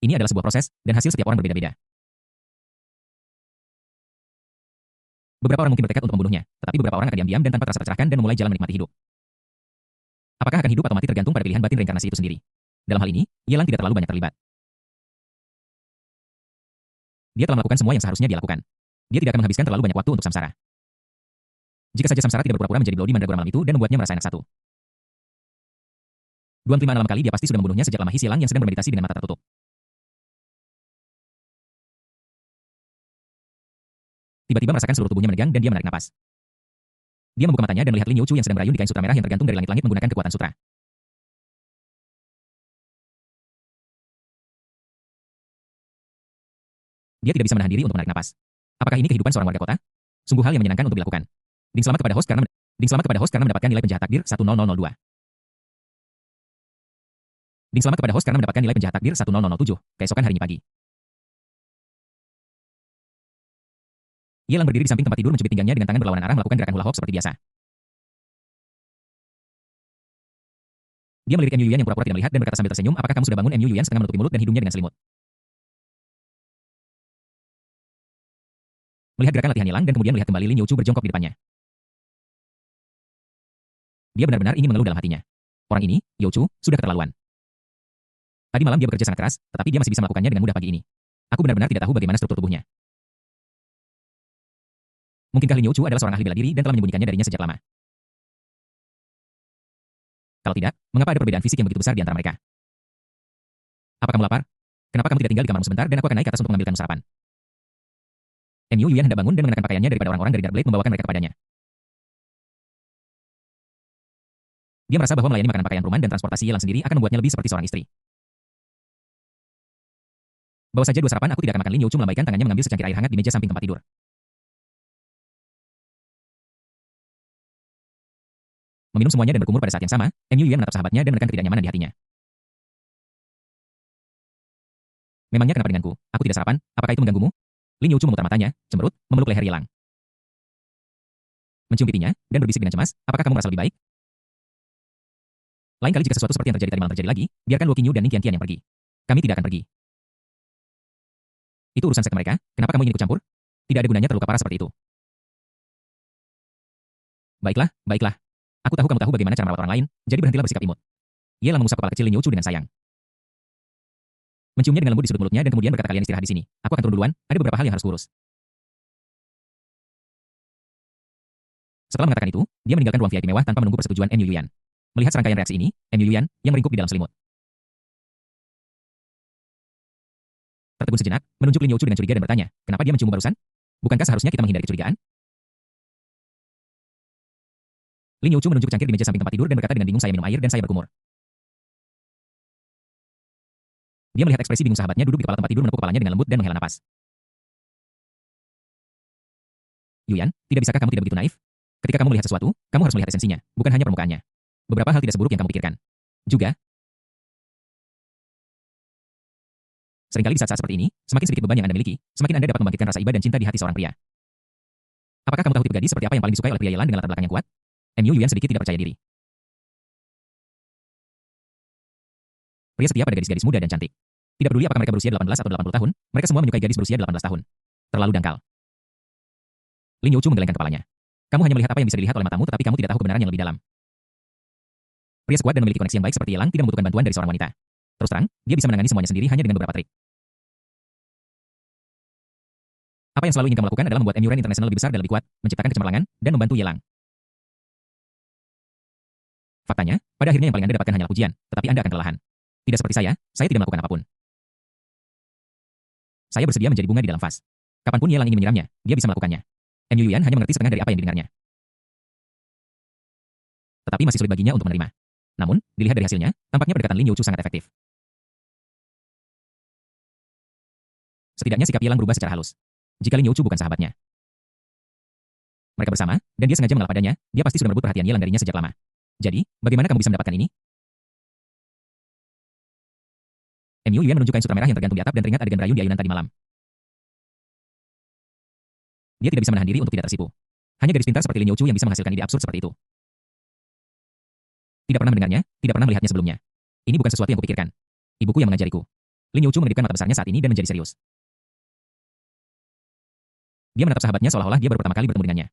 Ini adalah sebuah proses, dan hasil setiap orang berbeda-beda. Beberapa orang mungkin bertekad untuk membunuhnya, tetapi beberapa orang akan diam-diam dan tanpa terasa tercerahkan dan memulai jalan menikmati hidup. Apakah akan hidup atau mati tergantung pada pilihan batin reinkarnasi itu sendiri. Dalam hal ini, Yelang tidak terlalu banyak terlibat. Dia telah melakukan semua yang seharusnya dia lakukan. Dia tidak akan menghabiskan terlalu banyak waktu untuk Samsara. Jika saja Samsara tidak berpura-pura menjadi Bloody Mandragora malam itu dan membuatnya merasa enak satu. 25 kali dia pasti sudah membunuhnya sejak lama. Yelang yang sedang bermeditasi dengan mata tertutup. Tiba-tiba merasakan seluruh tubuhnya menegang dan dia menarik napas. Dia membuka matanya dan melihat Lin Youchu yang sedang berayun di kain sutra merah yang tergantung dari langit-langit menggunakan kekuatan sutra. Dia tidak bisa menahan diri untuk menarik napas. Apakah ini kehidupan seorang warga kota? Sungguh hal yang menyenangkan untuk dilakukan. Ding selamat kepada host karena mendapatkan nilai penjahat takdir 10002. Ding selamat kepada host karena mendapatkan nilai penjahat takdir 10007 keesokan harinya pagi. Ye Lang berdiri di samping tempat tidur mencubit pinggangnya dengan tangan berlawanan arah melakukan gerakan hula hoop seperti biasa. Dia melirik MU Yuyan yang pura-pura tidak melihat dan berkata sambil tersenyum, apakah kamu sudah bangun? MU Yuyan setengah menutupi mulut dan hidungnya dengan selimut. Melihat gerakan latihan Ye Lang dan kemudian melihat kembali Lin Youchu berjongkok di depannya. Dia benar-benar ingin mengeluh dalam hatinya. Orang ini, Youchu, sudah keterlaluan. Tadi malam dia bekerja sangat keras, tetapi dia masih bisa melakukannya dengan mudah pagi ini. Aku benar-benar tidak tahu bagaimana struktur tubuhnya. Mungkinkah Lin Youchu adalah seorang ahli bela diri dan telah menyembunyikannya darinya sejak lama? Kalau tidak, mengapa ada perbedaan fisik yang begitu besar di antara mereka? Apa kamu lapar? Kenapa kamu tidak tinggal di kamarmu sebentar dan aku akan naik ke atas untuk mengambilkanmu sarapan? MU Yuyan hendak bangun dan mengenakan pakaiannya daripada orang-orang dari Dark Blade membawakan mereka kepadanya. Dia merasa bahwa melayani makanan pakaian rumah dan transportasi Ye Lang sendiri akan membuatnya lebih seperti seorang istri. Bawa saja 2 sarapan, aku tidak akan makan. Lin Youchu melambaikan tangannya mengambil secangkir air hangat di meja samping tempat tidur. Meminum semuanya dan berkumur pada saat yang sama, MU Yuyan menatap sahabatnya dan menekan ketidaknyamanan di hatinya. Memangnya kenapa denganku? Aku tidak sarapan, apakah itu mengganggumu? Lin Youchu memutar matanya, cemberut, memeluk leher Ye Lang. Mencium pipinya, dan berbisik dengan cemas, apakah kamu merasa lebih baik? Lain kali jika sesuatu seperti yang terjadi tadi malam terjadi lagi, biarkan Luo Qingyu dan Ning Qianqian yang pergi. Kami tidak akan pergi. Itu urusan sekte mereka, kenapa kamu ingin ikut campur? Tidak ada gunanya terluka parah seperti itu. Baiklah, baiklah. Aku tahu kamu tahu bagaimana cara merawat orang lain, jadi berhentilah bersikap imut. Ye Lang mengusap kepala kecil Lin Youchu dengan sayang. Menciumnya dengan lembut di sudut mulutnya dan kemudian berkata, kalian istirahat di sini. Aku akan turun duluan, ada beberapa hal yang harus kurus. Setelah mengatakan itu, dia meninggalkan ruang VIP mewah tanpa menunggu persetujuan MU Yuyan. Melihat serangkaian reaksi ini, MU Yuyan, yang meringkuk di dalam selimut, tertegun sejenak, menunjuk Lin Youchu dengan curiga dan bertanya, kenapa dia menciummu barusan? Bukankah seharusnya kita menghindari kecurigaan? Lin Youchu menunjuk cangkir di meja samping tempat tidur dan berkata dengan bingung, saya minum air dan saya berkumur. Dia melihat ekspresi bingung sahabatnya duduk di kepala tempat tidur menepuk kepalanya dengan lembut dan menghela napas. Yuyan, tidak bisakah kamu tidak begitu naif? Ketika kamu melihat sesuatu, kamu harus melihat esensinya, bukan hanya permukaannya. Beberapa hal tidak seburuk yang kamu pikirkan. Juga, seringkali di saat-saat seperti ini, semakin sedikit beban yang Anda miliki, semakin Anda dapat membangkitkan rasa iba dan cinta di hati seorang pria. Apakah kamu tahu tipe gadis seperti apa yang paling disukai oleh pria Ye Lang dengan latar belakang yang kuat? MU Yuyan sedikit tidak percaya diri. Pria setia pada gadis-gadis muda dan cantik. Tidak peduli apakah mereka berusia 18 atau 80 tahun, mereka semua menyukai gadis berusia 18 tahun. Terlalu dangkal. Lin Youchu menggelengkan kepalanya. Kamu hanya melihat apa yang bisa dilihat oleh matamu, tetapi kamu tidak tahu kebenaran yang lebih dalam. Pria sekuat dan memiliki koneksi yang baik seperti Ye Lang tidak membutuhkan bantuan dari seorang wanita. Terus terang, dia bisa menangani semuanya sendiri hanya dengan beberapa trik. Apa yang selalu ingin kamu lakukan adalah membuat MU Ren International lebih besar dan lebih kuat, menciptakan kecemerlangan, dan membantu Ye Lang. Faktanya, pada akhirnya yang paling Anda dapatkan hanyalah pujian, tetapi Anda akan kelelahan. Tidak seperti saya tidak melakukan apapun. Saya bersedia menjadi bunga di dalam vas. Kapanpun Ye Lang ingin menyiramnya, dia bisa melakukannya. MU Yuyan hanya mengerti setengah dari apa yang didengarnya. Tetapi masih sulit baginya untuk menerima. Namun, dilihat dari hasilnya, tampaknya pendekatan Lin Youchu sangat efektif. Setidaknya sikap Ye Lang berubah secara halus. Jika Lin Youchu bukan sahabatnya, mereka bersama, dan dia sengaja mengelak padanya, dia pasti sudah merebut perhatian Ye Lang darinya sejak lama. Jadi, bagaimana kamu bisa mendapatkan ini? MU Yuyan menunjukkan sutra merah yang tergantung di atap dan teringat adegan berayun di ayunan tadi malam. Dia tidak bisa menahan diri untuk tidak tersipu. Hanya gadis pintar seperti Lin Youchu yang bisa menghasilkan ide absurd seperti itu. Tidak pernah mendengarnya, tidak pernah melihatnya sebelumnya. Ini bukan sesuatu yang kupikirkan. Ibuku yang mengajariku. Lin Youchu mengedipkan mata besarnya saat ini dan menjadi serius. Dia menatap sahabatnya seolah-olah dia baru pertama kali bertemu dengannya.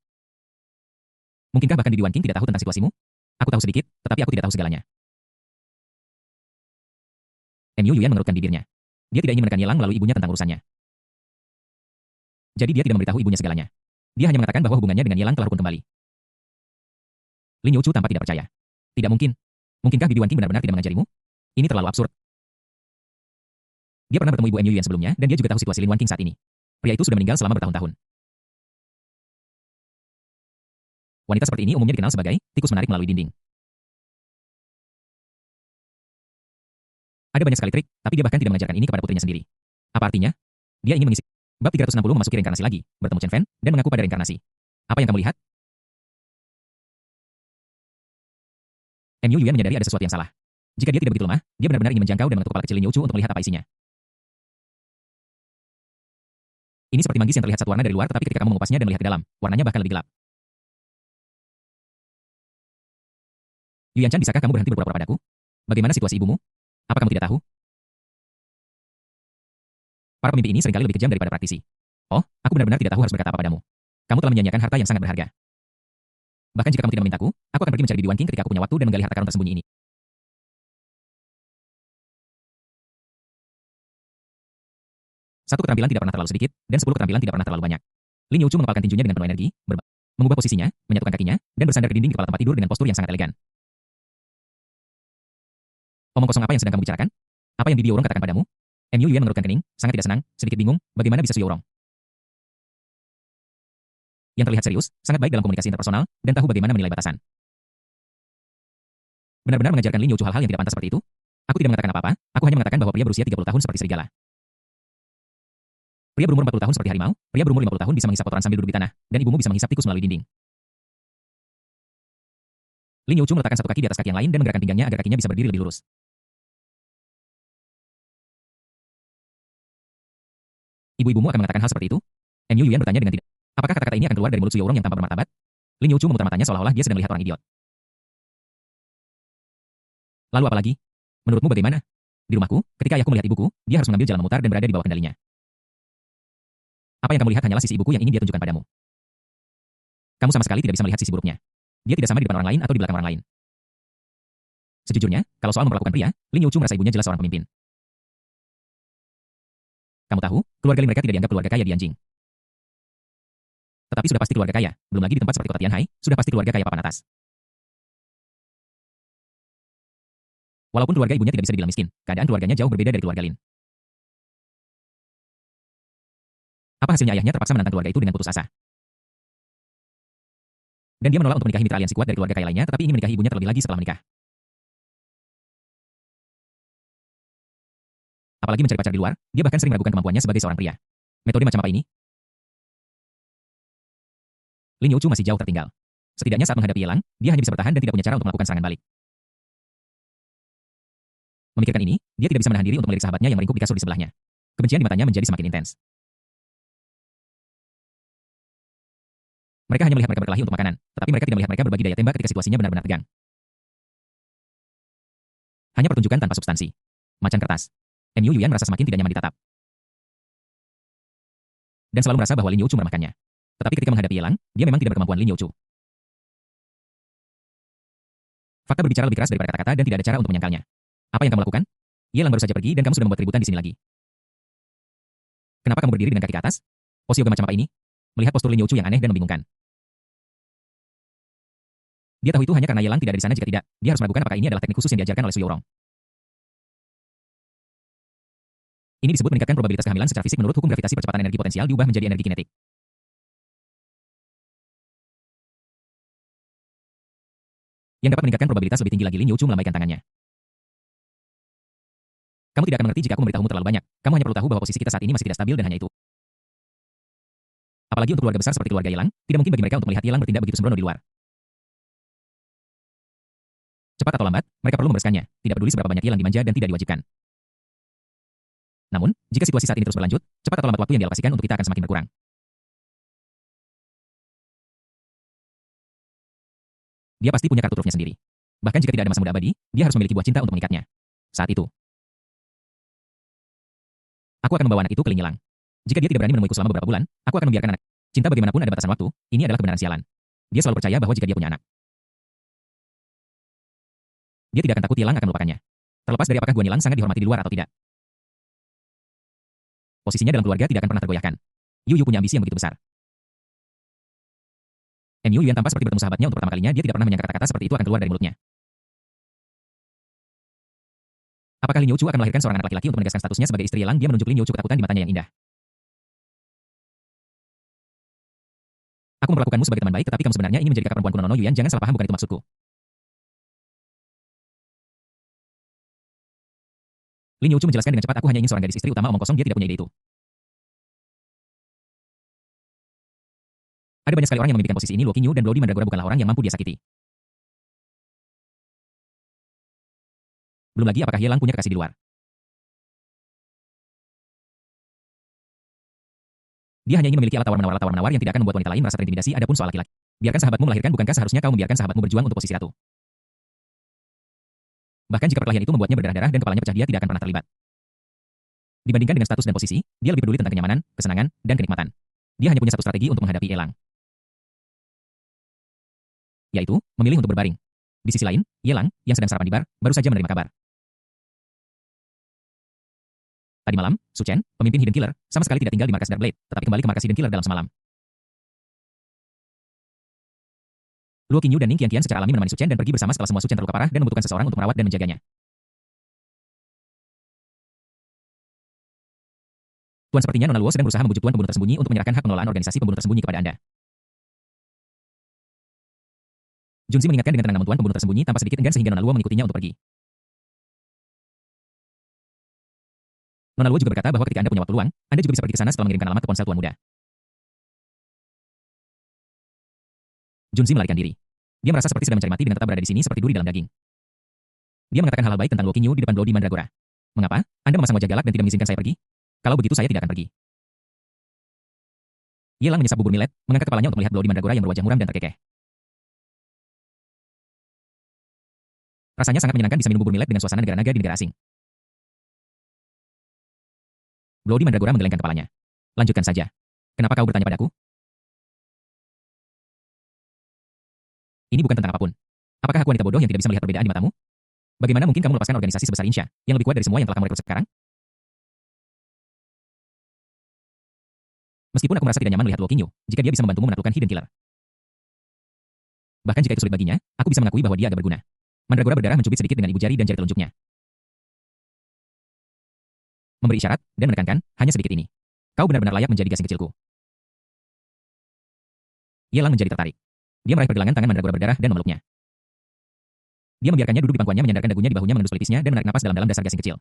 Mungkinkah bahkan Bibi Wan Qing tidak tahu tentang situasimu? Aku tahu sedikit, tetapi aku tidak tahu segalanya. MU Yuyan mengerutkan bibirnya. Dia tidak ingin menekan Ye Lang melalui ibunya tentang urusannya. Jadi dia tidak memberitahu ibunya segalanya. Dia hanya mengatakan bahwa hubungannya dengan Ye Lang telah rukun kembali. Lin Youchu tampak tidak percaya. Tidak mungkin. Mungkinkah Bibi Wan Qing benar-benar tidak mengajarimu? Ini terlalu absurd. Dia pernah bertemu ibu MU Yuyan sebelumnya dan dia juga tahu situasi Lin Wan Qing saat ini. Pria itu sudah meninggal selama bertahun-tahun. Wanita seperti ini umumnya dikenal sebagai tikus menarik melalui dinding. Ada banyak sekali trik, tapi dia bahkan tidak mengajarkan ini kepada putrinya sendiri. Apa artinya? Dia ingin mengisi bab 360 memasuki reinkarnasi lagi, bertemu Chen Fan, dan mengaku pada reinkarnasi. Apa yang kamu lihat? MU Yuyan menyadari ada sesuatu yang salah. Jika dia tidak begitu lemah, dia benar-benar ingin menjangkau dan mengetuk kepala kecil Lin Youchu untuk melihat apa isinya. Ini seperti manggis yang terlihat satu warna dari luar, tetapi ketika kamu mengupasnya dan melihat ke dalam, warnanya bahkan lebih gelap. Yuan Chan, bisakah kamu berhenti berpura-pura padaku? Bagaimana situasi ibumu? Apa kamu tidak tahu? Para pemimpi ini seringkali lebih kejam daripada praktisi. Oh, aku benar-benar tidak tahu harus berkata apa padamu. Kamu telah menyanyiakan harta yang sangat berharga. Bahkan jika kamu tidak memintaku, aku akan pergi mencari Bibi Wan Qing ketika aku punya waktu dan menggali harta karun tersembunyi ini. Satu keterampilan tidak pernah terlalu sedikit, dan 10 keterampilan tidak pernah terlalu banyak. Lin Youchu mengepalkan tinjunya dengan penuh energi, mengubah posisinya, menyatukan kakinya, dan bersandar ke dinding di kepala tempat tidur dengan postur yang sangat elegan. Omong kosong apa yang sedang kamu bicarakan? Apa yang Bibi Yourong katakan padamu? Mu Yuan mengerutkan kening, sangat tidak senang, sedikit bingung, bagaimana bisa Su Yourong yang terlihat serius, sangat baik dalam komunikasi interpersonal, dan tahu bagaimana menilai batasan. Benar-benar mengajarkan Lin Youchu hal-hal yang tidak pantas seperti itu? Aku tidak mengatakan apa-apa, aku hanya mengatakan bahwa pria berusia 30 tahun seperti serigala. Pria berumur 40 tahun seperti harimau, pria berumur 50 tahun bisa menghisap kotoran sambil duduk di tanah, dan ibumu bisa menghisap tikus melalui dinding. Lin Youchu meletakkan satu kaki di atas kaki yang lain dan menggerakkan pinggangnya agar kakinya bisa berdiri lebih lurus. Ibu-ibumu akan mengatakan hal seperti itu? Mu Yuan bertanya dengan tidak. Apakah kata-kata ini akan keluar dari mulut Su Yourong yang tanpa bermartabat? Lin Youchu memutar matanya seolah-olah dia sedang melihat orang idiot. Lalu apa lagi? Menurutmu bagaimana? Di rumahku, ketika ayahku melihat ibuku, dia harus mengambil jalan memutar dan berada di bawah kendalinya. Apa yang kamu lihat hanyalah sisi ibuku yang ingin dia tunjukkan padamu. Kamu sama sekali tidak bisa melihat sisi buruknya. Dia tidak sama di depan orang lain atau di belakang orang lain. Sejujurnya, kalau soal memperlakukan pria, Lin Youchu merasa ibunya jelas seorang pemimpin. Kamu tahu, keluarga Lin mereka tidak dianggap keluarga kaya di Anjing. Tetapi sudah pasti keluarga kaya, belum lagi di tempat seperti kota Tianhai, sudah pasti keluarga kaya papan atas. Walaupun keluarga ibunya tidak bisa dibilang miskin, keadaan keluarganya jauh berbeda dari keluarga Lin. Apa hasilnya ayahnya terpaksa menantang keluarga itu dengan putus asa. Dan dia menolak untuk menikahi mitra aliansi kuat dari keluarga kaya lainnya, tetapi ingin menikahi ibunya terlebih lagi setelah menikah. Apalagi mencari pacar di luar, dia bahkan sering meragukan kemampuannya sebagai seorang pria. Metode macam apa ini? Lin Youchu masih jauh tertinggal. Setidaknya saat menghadapi Yelang, dia hanya bisa bertahan dan tidak punya cara untuk melakukan serangan balik. Memikirkan ini, dia tidak bisa menahan diri untuk melirik sahabatnya yang meringkuk di kasur di sebelahnya. Kebencian di matanya menjadi semakin intens. Mereka hanya melihat mereka berkelahi untuk makanan, tetapi mereka tidak melihat mereka berbagi daya tembak ketika situasinya benar-benar tegang. Hanya pertunjukan tanpa substansi. Macan kertas. Mu Yuan merasa semakin tidak nyaman ditatap. Dan selalu merasa bahwa Lin Youchu meremehkannya. Tetapi ketika menghadapi Yelang, dia memang tidak berkemampuan Lin Youchu. Fakta berbicara lebih keras daripada kata-kata dan tidak ada cara untuk menyangkalnya. Apa yang kamu lakukan? Yelang baru saja pergi dan kamu sudah membuat keributan di sini lagi. Kenapa kamu berdiri dengan kaki ke atas? Pose yoga macam apa ini? Melihat postur Lin Youchu yang aneh dan membingungkan. Dia tahu itu hanya karena Yelang tidak ada di sana. Jika tidak, dia harus meragukan apakah ini adalah teknik khusus yang diajarkan oleh Su Yourong. Ini disebut meningkatkan probabilitas kehamilan secara fisik menurut hukum gravitasi. Percepatan energi potensial diubah menjadi energi kinetik. Yang dapat meningkatkan probabilitas lebih tinggi lagi. Lin Youchu melambaikan tangannya. Kamu tidak akan mengerti jika aku memberitahumu terlalu banyak. Kamu hanya perlu tahu bahwa posisi kita saat ini masih tidak stabil dan hanya itu. Apalagi untuk keluarga besar seperti keluarga Yelang, tidak mungkin bagi mereka untuk melihat Yelang bertindak begitu sembrono di luar. Cepat atau lambat, mereka perlu membereskannya, tidak peduli seberapa banyak Yelang dimanja dan tidak diwajibkan. Namun, jika situasi saat ini terus berlanjut, cepat atau lambat waktu yang dialokasikan untuk kita akan semakin berkurang. Dia pasti punya kartu trufnya sendiri. Bahkan jika tidak ada masa muda abadi, dia harus memiliki buah cinta untuk mengikatnya. Saat itu, aku akan membawa anak itu ke Lin Yelang. Jika dia tidak berani menemuiku selama beberapa bulan, aku akan membiarkan anak. Cinta bagaimanapun ada batasan waktu, ini adalah kebenaran sialan. Dia selalu percaya bahwa jika dia punya anak, dia tidak akan takut Yelang akan melupakannya. Terlepas dari apakah Guan Yelang sangat dihormati di luar atau tidak. Posisinya dalam keluarga tidak akan pernah tergoyahkan. Yu Yu punya ambisi yang begitu besar. Mu Yuan tampak seperti bertemu sahabatnya untuk pertama kalinya. Dia tidak pernah menyangka kata-kata seperti itu akan keluar dari mulutnya. Apakah Lin Youchu akan melahirkan seorang anak laki-laki untuk menegaskan statusnya sebagai istri Yelang? Dia menunjuk Lin Youchu ketakutan di matanya yang indah. Aku memperlakukanmu sebagai teman baik, tetapi kamu sebenarnya ingin menjadi kakak perempuanku. Nono Yuan, jangan salah paham, bukan itu maksudku. Lin Youchu menjelaskan dengan cepat, aku hanya ingin seorang gadis istri utama. Omong kosong, dia tidak punya ide itu. Ada banyak sekali orang yang memimpikan posisi ini. Luo Qingyu dan Bloody Mandragora bukanlah orang yang mampu dia sakiti. Belum lagi apakah Yelang punya kekasih di luar. Dia hanya ingin memiliki alat tawar-menawar yang tidak akan membuat wanita lain merasa terintimidasi. Adapun soal laki-laki, biarkan sahabatmu melahirkan, bukankah seharusnya kau membiarkan sahabatmu berjuang untuk posisi ratu? Bahkan jika perkelahian itu membuatnya berdarah-darah dan kepalanya pecah, dia tidak akan pernah terlibat. Dibandingkan dengan status dan posisi, dia lebih peduli tentang kenyamanan, kesenangan, dan kenikmatan. Dia hanya punya satu strategi untuk menghadapi Yelang, yaitu memilih untuk berbaring. Di sisi lain, Yelang, yang sedang sarapan di bar, baru saja menerima kabar. Tadi malam, Su Chen, pemimpin Hidden Killer, sama sekali tidak tinggal di markas Dark Blade, tetapi kembali ke markas Hidden Killer dalam semalam. Luo Qingyu dan Ning Qianqian secara alami menemani Su Chen dan pergi bersama setelah semua Su Chen terluka parah dan membutuhkan seseorang untuk merawat dan menjaganya. Tuan, sepertinya Nona Luo sedang berusaha membujuk Tuan pembunuh tersembunyi untuk menyerahkan hak pengelolaan organisasi pembunuh tersembunyi kepada Anda. Junzi mengingatkan dengan tenang, namun Tuan pembunuh tersembunyi tampak sedikit enggan sehingga Nona Luo mengikutinya untuk pergi. Nona Luo juga berkata bahwa ketika Anda punya waktu luang, Anda juga bisa pergi ke sana setelah mengirimkan alamat ke ponsel Tuan muda. Junzi melarikan diri. Dia merasa seperti sedang mencari mati dengan tetap berada di sini seperti duri dalam daging. Dia mengatakan hal-hal baik tentang Luo Qingyu di depan Bloody Mandragora. Mengapa? Anda memasang wajah galak dan tidak mengizinkan saya pergi? Kalau begitu saya tidak akan pergi. Yelang menyesap bubur millet, mengangkat kepalanya untuk melihat Bloody Mandragora yang berwajah muram dan terkekeh. Rasanya sangat menyenangkan bisa minum bubur millet dengan suasana negara naga di negara asing. Bloody Mandragora menggelengkan kepalanya. Lanjutkan saja. Kenapa kau bertanya padaku? Ini bukan tentang apapun. Apakah aku wanita bodoh yang tidak bisa melihat perbedaan di matamu? Bagaimana mungkin kamu melepaskan organisasi sebesar Insha, yang lebih kuat dari semua yang telah kamu rekrut sekarang? Meskipun aku merasa tidak nyaman melihat Luo Qingyu, jika dia bisa membantumu menaklukkan Hidden Killer. Bahkan jika itu sulit baginya, aku bisa mengakui bahwa dia agak berguna. Mandragora berdarah mencubit sedikit dengan ibu jari dan jari telunjuknya. Memberi isyarat, dan menekankan, hanya sedikit ini. Kau benar-benar layak menjadi gasing kecilku. Yelang menjadi tertarik. Dia meraih pergelangan tangan Mandragora berdarah dan memeluknya. Dia membiarkannya duduk di pangkuannya, menyandarkan dagunya di bahunya, mengendus pelipisnya, dan menarik napas dalam-dalam dasar gasing kecil.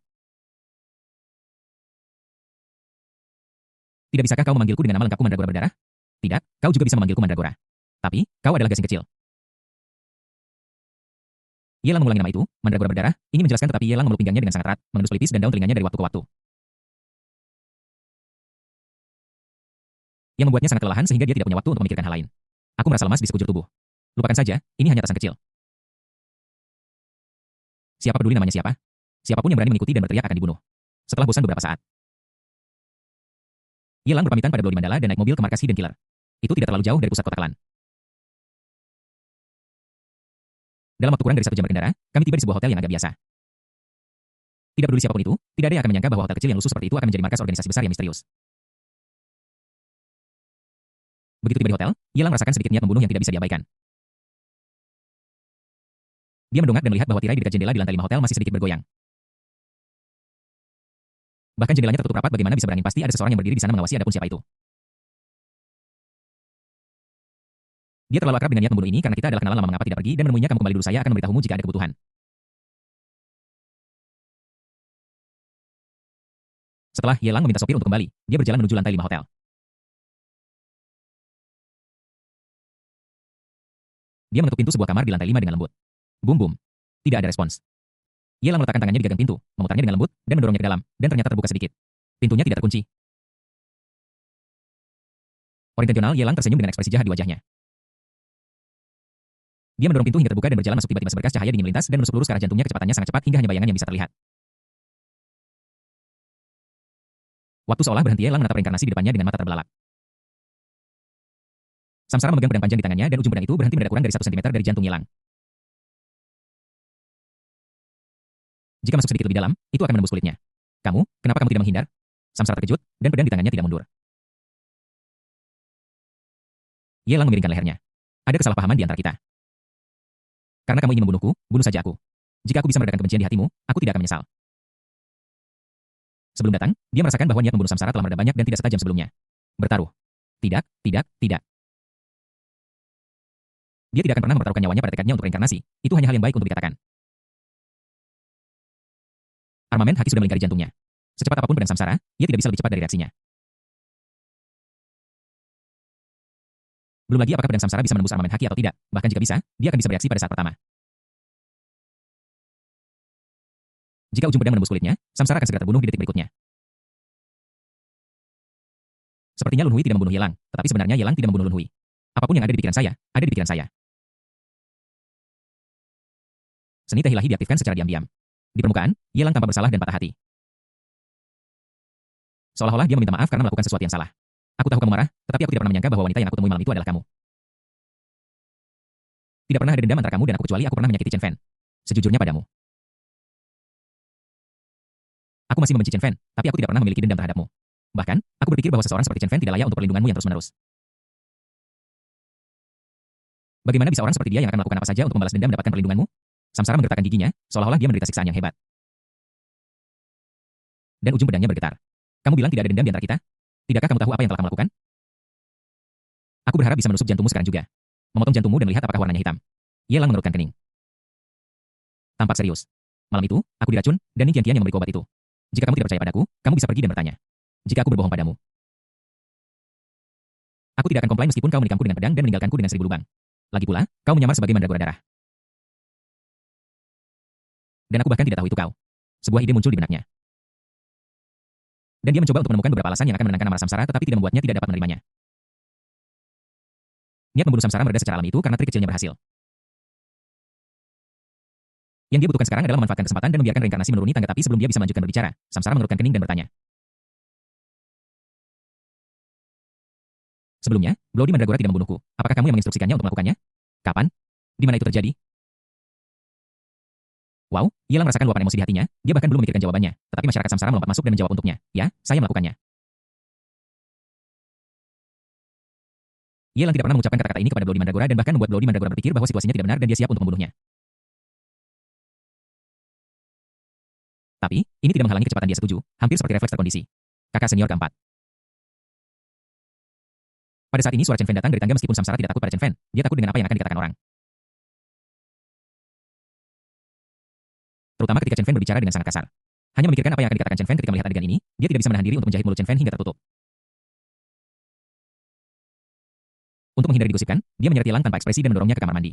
Tidak bisakah kau memanggilku dengan nama lengkapku Mandragora berdarah? Tidak, kau juga bisa memanggilku Mandragora. Tapi, kau adalah gasing kecil. Yelang mengulangi nama itu, Mandragora berdarah, ingin menjelaskan, tetapi Yelang memeluk pinggangnya dengan sangat erat, mengendus pelipis dan daun telinganya dari waktu ke waktu. Yang membuatnya sangat kelelahan sehingga dia tidak punya waktu untuk memikirkan hal lain. Aku merasa lemas di sekujur tubuh. Lupakan saja, ini hanya atasan kecil. Siapa peduli namanya siapa? Siapapun yang berani mengikuti dan berteriak akan dibunuh. Setelah bosan beberapa saat, Yelang berpamitan pada Bloody Mandala dan naik mobil ke markas Hidden Killer. Itu tidak terlalu jauh dari pusat kota klan. Dalam waktu kurang dari 1 jam berkendara, kami tiba di sebuah hotel yang agak biasa. Tidak peduli siapapun itu, tidak ada yang akan menyangka bahwa hotel kecil yang lusuh seperti itu akan menjadi markas organisasi besar yang misterius. Begitu tiba di hotel, Yelang merasakan sedikit niat membunuh yang tidak bisa diabaikan. Dia mendongak dan melihat bahwa tirai di dekat jendela di lantai 5 hotel masih sedikit bergoyang. Bahkan jendelanya tertutup rapat, bagaimana bisa berangin? Pasti ada seseorang yang berdiri di sana mengawasi, adapun siapa itu. Dia terlalu akrab dengan niat membunuh ini karena kita adalah kenalan lama. Mengapa tidak pergi dan menemuinya? Kamu kembali dulu, saya akan memberitahumu jika ada kebutuhan. Setelah Yelang meminta sopir untuk kembali, dia berjalan menuju lantai 5 hotel. Dia mengetuk pintu sebuah kamar di lantai 5 dengan lembut. Bum bum. Tidak ada respons. Yelang meletakkan tangannya di gagang pintu, memutarnya dengan lembut, dan mendorongnya ke dalam, dan ternyata terbuka sedikit. Pintunya tidak terkunci. Orientasional, Yelang tersenyum dengan ekspresi jahat di wajahnya. Dia mendorong pintu hingga terbuka dan berjalan masuk. Tiba-tiba seberkas cahaya dingin melintas dan menusuk lurus ke arah jantungnya. Kecepatannya sangat cepat hingga hanya bayangan yang bisa terlihat. Waktu seolah berhenti. Yelang menatap reinkarnasi di depannya dengan mata terbelalak. Samsara memegang pedang panjang di tangannya dan ujung pedang itu berhenti mendadak kurang dari 1 cm dari jantung Yelang. Jika masuk sedikit lebih dalam, itu akan menembus kulitnya. Kenapa kamu tidak menghindar? Samsara terkejut, dan pedang di tangannya tidak mundur. Yelang memiringkan lehernya. Ada kesalahpahaman di antara kita. Karena kamu ingin membunuhku, bunuh saja aku. Jika aku bisa meredakan kebencian di hatimu, aku tidak akan menyesal. Sebelum datang, dia merasakan bahwa niat membunuh Samsara telah mereda banyak dan tidak setajam sebelumnya. Bertaruh. Tidak, tidak, tidak. Dia tidak akan pernah mempertaruhkan nyawanya pada tekadnya untuk reinkarnasi. Itu hanya hal yang baik untuk dikatakan. Armamen haki sudah melingkari jantungnya. Secepat apapun pedang Samsara, ia tidak bisa lebih cepat dari reaksinya. Belum lagi apakah pedang Samsara bisa menembus armamen haki atau tidak. Bahkan jika bisa, dia akan bisa bereaksi pada saat pertama. Jika ujung pedang menembus kulitnya, Samsara akan segera terbunuh di detik berikutnya. Sepertinya Lun Hui tidak membunuh Yelang, tetapi sebenarnya Yelang tidak membunuh Lun Hui. Apapun yang ada di pikiran saya, ada di pikiran saya. Seni Teh Ilahi diaktifkan secara diam-diam. Di permukaan, Yelang tampak bersalah dan patah hati. Seolah-olah dia meminta maaf karena melakukan sesuatu yang salah. Aku tahu kamu marah, tetapi aku tidak pernah menyangka bahwa wanita yang aku temui malam itu adalah kamu. Tidak pernah ada dendam antara kamu dan aku kecuali aku pernah menyakiti Chen Fan. Sejujurnya padamu, aku masih membenci Chen Fan, tapi aku tidak pernah memiliki dendam terhadapmu. Bahkan, aku berpikir bahwa seseorang seperti Chen Fan tidak layak untuk perlindunganmu yang terus-menerus. Bagaimana bisa orang seperti dia yang akan melakukan apa saja untuk membalas dendam mendapatkan perlindunganmu? Samsara menggertakkan giginya, seolah-olah dia menderita siksaan yang hebat. Dan ujung pedangnya bergetar. Kamu bilang tidak ada dendam di antara kita? Tidakkah kamu tahu apa yang telah kamu lakukan? Aku berharap bisa menusuk jantungmu sekarang juga. Memotong jantungmu dan melihat apakah warnanya hitam. Yelang mengerutkan kening. Tampak serius. Malam itu, aku diracun, dan Ning Qianqian yang memberi obat itu. Jika kamu tidak percaya padaku, kamu bisa pergi dan bertanya. Jika aku berbohong padamu, aku tidak akan komplain meskipun kau menikamku dengan pedang dan meninggalkanku dengan 1000 lubang. Lagi pula, kau menyamar sebagai mandragora darah. Dan aku bahkan tidak tahu itu kau. Sebuah ide muncul di benaknya. Dan dia mencoba untuk menemukan beberapa alasan yang akan menenangkan amarah Samsara tetapi tidak membuatnya tidak dapat menerimanya. Niat membunuh Samsara mereda secara alami itu karena trik kecilnya berhasil. Yang dia butuhkan sekarang adalah memanfaatkan kesempatan dan membiarkan reinkarnasi menuruni tangga tapi sebelum dia bisa melanjutkan berbicara, Samsara mengerutkan kening dan bertanya. Sebelumnya, Bloody Mandragora tidak membunuhku. Apakah kamu yang menginstruksikannya untuk melakukannya? Kapan? Di mana itu terjadi? Wow, Yelang merasakan luapan emosi di hatinya, dia bahkan belum memikirkan jawabannya, tetapi masyarakat Samsara melompat masuk dan menjawab untuknya. Ya, saya melakukannya. Yelang tidak pernah mengucapkan kata-kata ini kepada Bloody Mandragora dan bahkan membuat Bloody Mandragora berpikir bahwa situasinya tidak benar dan dia siap untuk membunuhnya. Tapi, ini tidak menghalangi kecepatan dia setuju, hampir seperti refleks terkondisi. Kakak senior keempat. Pada saat ini suara Chen Fan datang dari tangga meskipun Samsara tidak takut pada Chen Fan, dia takut dengan apa yang akan dikatakan orang. Terutama ketika Chen Fan berbicara dengan sangat kasar. Hanya memikirkan apa yang akan dikatakan Chen Fan ketika melihat adegan ini, dia tidak bisa menahan diri untuk menjahit mulut Chen Fan hingga tertutup. Untuk menghindari digosipkan, dia menyeret Yelang tanpa ekspresi dan mendorongnya ke kamar mandi.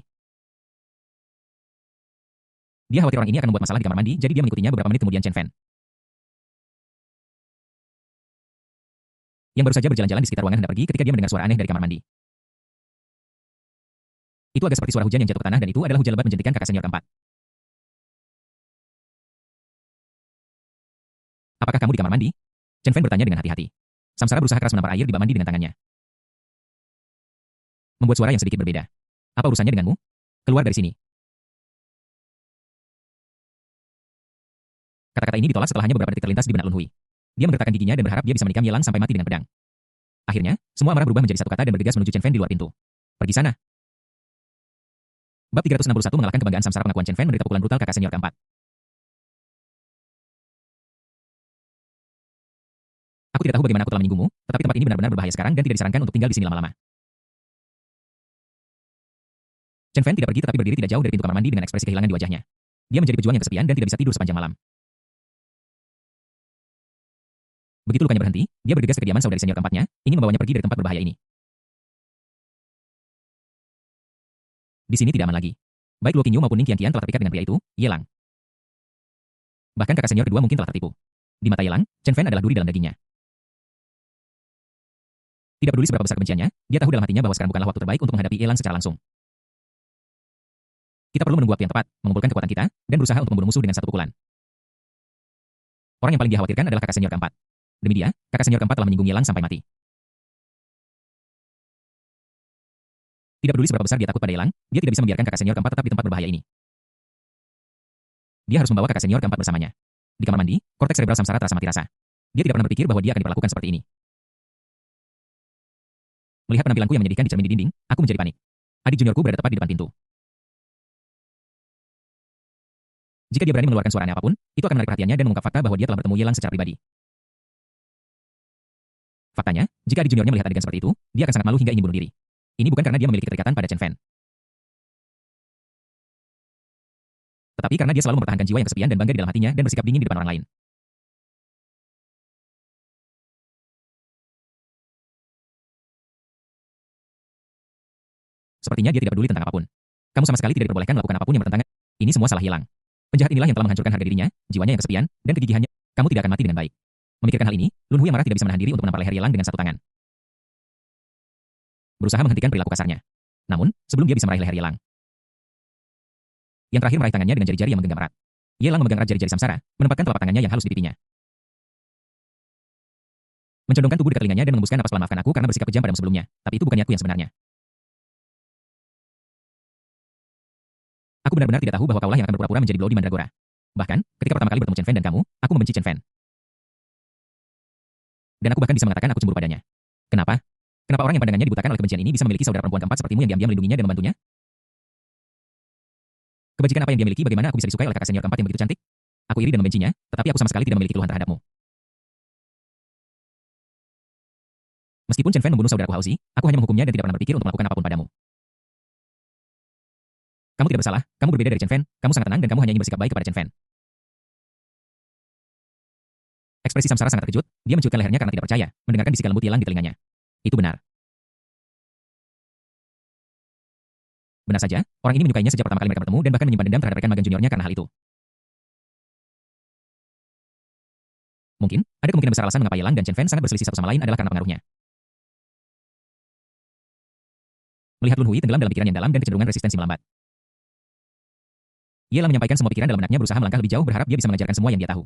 Dia khawatir orang ini akan membuat masalah di kamar mandi, jadi dia mengikutinya beberapa menit kemudian Chen Fan. Yang baru saja berjalan-jalan di sekitar ruangan hendak pergi ketika dia mendengar suara aneh dari kamar mandi. Itu agak seperti suara hujan yang jatuh ke tanah dan itu adalah hujan lebat menjentikan kakak senior keempat. Apakah kamu di kamar mandi? Chen Fan bertanya dengan hati-hati. Samsara berusaha keras menampar air di bak mandi dengan tangannya. Membuat suara yang sedikit berbeda. Apa urusannya denganmu? Keluar dari sini. Kata-kata ini ditolak setelah hanya beberapa detik terlintas di benak Lun Hui. Dia menggertakkan giginya dan berharap dia bisa menikam Yelang sampai mati dengan pedang. Akhirnya, semua amarah berubah menjadi satu kata dan bergegas menuju Chen Fan di luar pintu. Pergi sana. Bab 361 mengalahkan kebanggaan Samsara pengakuan Chen Fan menderita pukulan brutal kakak senior keempat. Aku tidak tahu bagaimana aku telah menyinggungmu, tetapi tempat ini benar-benar berbahaya sekarang dan tidak disarankan untuk tinggal di sini lama-lama. Chen Fan tidak pergi tetapi berdiri tidak jauh dari pintu kamar mandi dengan ekspresi kehilangan di wajahnya. Dia menjadi pejuang yang kesepian dan tidak bisa tidur sepanjang malam. Begitu lukanya berhenti, dia bergegas ke kediaman saudari senior keempatnya, ingin membawanya pergi dari tempat berbahaya ini. Di sini tidak aman lagi. Baik Luo Qingyu maupun Ning Qianqian telah terikat dengan pria itu, Yelang. Bahkan kakak senior kedua mungkin telah tertipu. Di mata Yelang, Chen Fan adalah duri dalam dagingnya. Tidak peduli seberapa besar kebenciannya, dia tahu dalam hatinya bahwa sekarang bukanlah waktu terbaik untuk menghadapi Yelang secara langsung. Kita perlu menunggu waktu yang tepat, mengumpulkan kekuatan kita, dan berusaha untuk membunuh musuh dengan satu pukulan. Orang yang paling dia khawatirkan adalah kakak senior keempat. Demi dia, kakak senior keempat telah menyinggung Yelang sampai mati. Tidak peduli seberapa besar dia takut pada Yelang, dia tidak bisa membiarkan kakak senior keempat tetap di tempat berbahaya ini. Dia harus membawa kakak senior keempat bersamanya. Di kamar mandi, korteks cerebral Samsara terasa mati rasa. Dia tidak pernah berpikir bahwa dia akan diperlakukan seperti ini. Melihat penampilanku yang menyedihkan di cermin di dinding, aku menjadi panik. Adik juniorku berada tepat di depan pintu. Jika dia berani mengeluarkan suara aneh apapun, itu akan menarik perhatiannya dan mengungkap fakta bahwa dia telah bertemu Yelang secara pribadi. Faktanya, jika adik juniornya melihat adegan seperti itu, dia akan sangat malu hingga ingin bunuh diri. Ini bukan karena dia memiliki keterikatan pada Chen Fan. Tetapi karena dia selalu mempertahankan jiwa yang kesepian dan bangga di dalam hatinya dan bersikap dingin di depan orang lain. Sepertinya dia tidak peduli tentang apapun. Kamu sama sekali tidak diperbolehkan melakukan apapun yang bertentangan. Ini semua salah Yelang. Penjahat inilah yang telah menghancurkan harga dirinya, jiwanya yang kesepian, dan kegigihannya. Kamu tidak akan mati dengan baik. Memikirkan hal ini, Lun Hui yang marah tidak bisa menahan diri untuk menampar leher Yelang dengan satu tangan. berusaha menghentikan perilaku kasarnya. Namun, sebelum dia bisa meraih leher Yelang, yang terakhir meraih tangannya dengan jari-jari yang menggenggam erat. Yelang memegang erat jari-jari Samsara, menempatkan telapak tangannya yang halus di pipinya. Mencondongkan tubuh dekat telinganya dan mengembuskan napas pelan. Maafkan aku karena bersikap kejam padamu sebelumnya, tapi itu bukannya aku yang sebenarnya. Aku benar-benar tidak tahu bahwa kaulah yang akan berpura-pura menjadi Bloody Mandragora. Bahkan, ketika pertama kali bertemu Chen Fan dan kamu, aku membenci Chen Fan. Dan aku bahkan bisa mengatakan aku cemburu padanya. Kenapa? Kenapa orang yang pandangannya dibutakan oleh kebencian ini bisa memiliki saudara perempuan keempat sepertimu yang diam-diam melindunginya dan membantunya? Kebajikan apa yang dia miliki? Bagaimana aku bisa disukai oleh kakak senior keempat yang begitu cantik? Aku iri dan membencinya, tetapi aku sama sekali tidak memiliki keluhan terhadapmu. Meskipun Chen Fan membunuh saudaraku Hausi, aku hanya menghukumnya dan tidak pernah berpikir untuk melakukan apapun padamu. Kamu tidak bersalah, kamu berbeda dari Chen Fan, kamu sangat tenang dan kamu hanya ingin bersikap baik kepada Chen Fan. Ekspresi Samsara sangat terkejut, dia mencuitkan lehernya karena tidak percaya, mendengarkan bisikan lembut Yelang di telinganya. Itu benar. Benar saja, orang ini menyukainya sejak pertama kali mereka bertemu dan bahkan menyimpan dendam terhadap rekan magang juniornya karena hal itu. Mungkin, ada kemungkinan besar alasan mengapa Yelang dan Chen Fan sangat berselisih satu sama lain adalah karena pengaruhnya. Melihat Lun Hui tenggelam dalam pikiran yang dalam dan kecenderungan resistensi melambat. Yelang menyampaikan semua pikiran dalam benaknya, berusaha melangkah lebih jauh, berharap dia bisa mengajarkan semua yang dia tahu.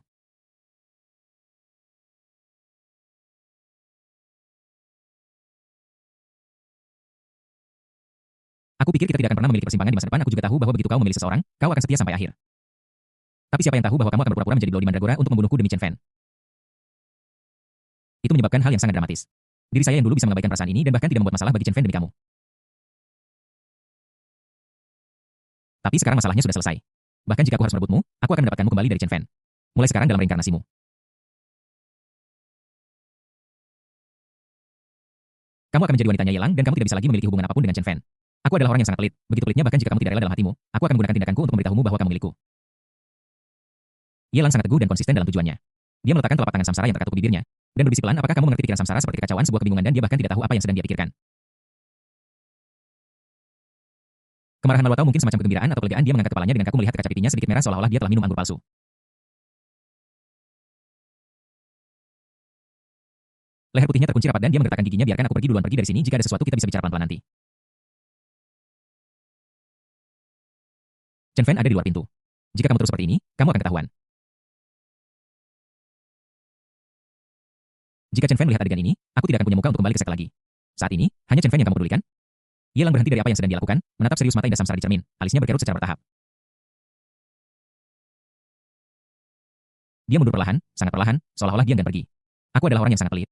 Aku pikir kita tidak akan pernah memiliki persimpangan di masa depan. Aku juga tahu bahwa begitu kau memilih seseorang, kau akan setia sampai akhir. Tapi siapa yang tahu bahwa kamu akan berpura-pura menjadi Bloody Mandragora untuk membunuhku demi Chen Fan? Itu menyebabkan hal yang sangat dramatis. Diri saya yang dulu bisa mengabaikan perasaan ini dan bahkan tidak membuat masalah bagi Chen Fan demi kamu. Tapi sekarang masalahnya sudah selesai. Bahkan jika aku harus merebutmu, aku akan mendapatkanmu kembali dari Chen Fan. Mulai sekarang dalam reinkarnasimu. Kamu akan menjadi wanitanya Yelang dan kamu tidak bisa lagi memiliki hubungan apapun dengan Chen Fan. Aku adalah orang yang sangat pelit, begitu pelitnya bahkan jika kamu tidak rela dalam hatimu, aku akan menggunakan tindakanku untuk memberitahumu bahwa kamu milikku. Yelang sangat teguh dan konsisten dalam tujuannya. Dia meletakkan telapak tangan Samsara yang terkatup di bibirnya dan berbisik pelan, apakah kamu mengerti pikiran Samsara seperti kekacauan, sebuah kebingungan dan dia bahkan tidak tahu apa yang sedang dia pikirkan. Kemarahan lalu tahu mungkin semacam kegembiraan atau kelegaan, dia mengangkat kepalanya dengan kaku melihat ke kaca pipinya sedikit merah seolah-olah dia telah minum anggur palsu. Leher putihnya terkunci rapat dan dia menggerakkan giginya. Biarkan aku pergi duluan, pergi dari sini. Jika ada sesuatu kita bisa bicara pelan-pelan nanti. Chen Fan ada di luar pintu. Jika kamu terus seperti ini, kamu akan ketahuan. Jika Chen Fan melihat adegan ini, aku tidak akan punya muka untuk kembali ke sekte lagi. Saat ini, hanya Chen Fan yang kamu pedulikan. Yelang berhenti dari apa yang sedang dia lakukan, menatap serius mata indah Samsara di cermin. Alisnya berkerut secara bertahap. Dia mundur perlahan, sangat perlahan, seolah-olah dia enggan pergi. Aku adalah orang yang sangat pelit.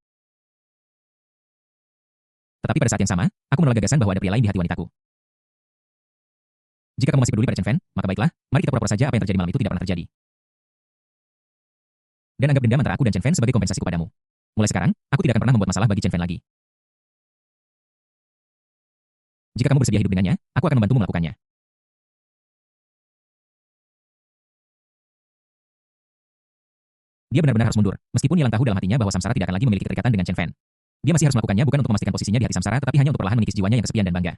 Tetapi pada saat yang sama, aku menolak gagasan bahwa ada pria lain di hati wanitaku. Jika kamu masih peduli pada Chen Fan, maka baiklah, mari kita pura-pura saja apa yang terjadi malam itu tidak pernah terjadi. Dan anggap dendam antara aku dan Chen Fan sebagai kompensasi kepadamu. Mulai sekarang, aku tidak akan pernah membuat masalah bagi Chen Fan lagi. Jika kamu bersedia hidup dengannya, aku akan membantumu melakukannya. Dia benar-benar harus mundur, meskipun Yelang tahu dalam hatinya bahwa Samsara tidak akan lagi memiliki keterikatan dengan Chen Fan. Dia masih harus melakukannya bukan untuk memastikan posisinya di hati Samsara, tetapi hanya untuk perlahan mengikis jiwanya yang kesepian dan bangga.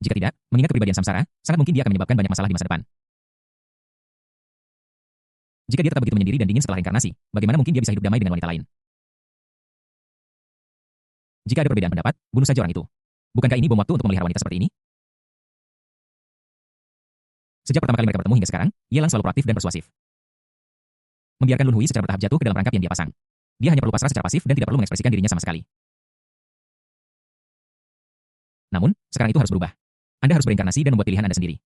Jika tidak, mengingat kepribadian Samsara, sangat mungkin dia akan menyebabkan banyak masalah di masa depan. Jika dia tetap begitu menyendiri dan dingin setelah reinkarnasi, bagaimana mungkin dia bisa hidup damai dengan wanita lain? Jika ada perbedaan pendapat, bunuh saja orang itu. Bukankah ini bom waktu untuk memelihara wanita seperti ini? Sejak pertama kali mereka bertemu hingga sekarang, Yelang selalu proaktif dan persuasif. Membiarkan Lun Hui secara bertahap jatuh ke dalam perangkap yang dia pasang. Dia hanya perlu pasrah secara pasif dan tidak perlu mengekspresikan dirinya sama sekali. Namun, sekarang itu harus berubah. Anda harus berinkarnasi dan membuat pilihan Anda sendiri.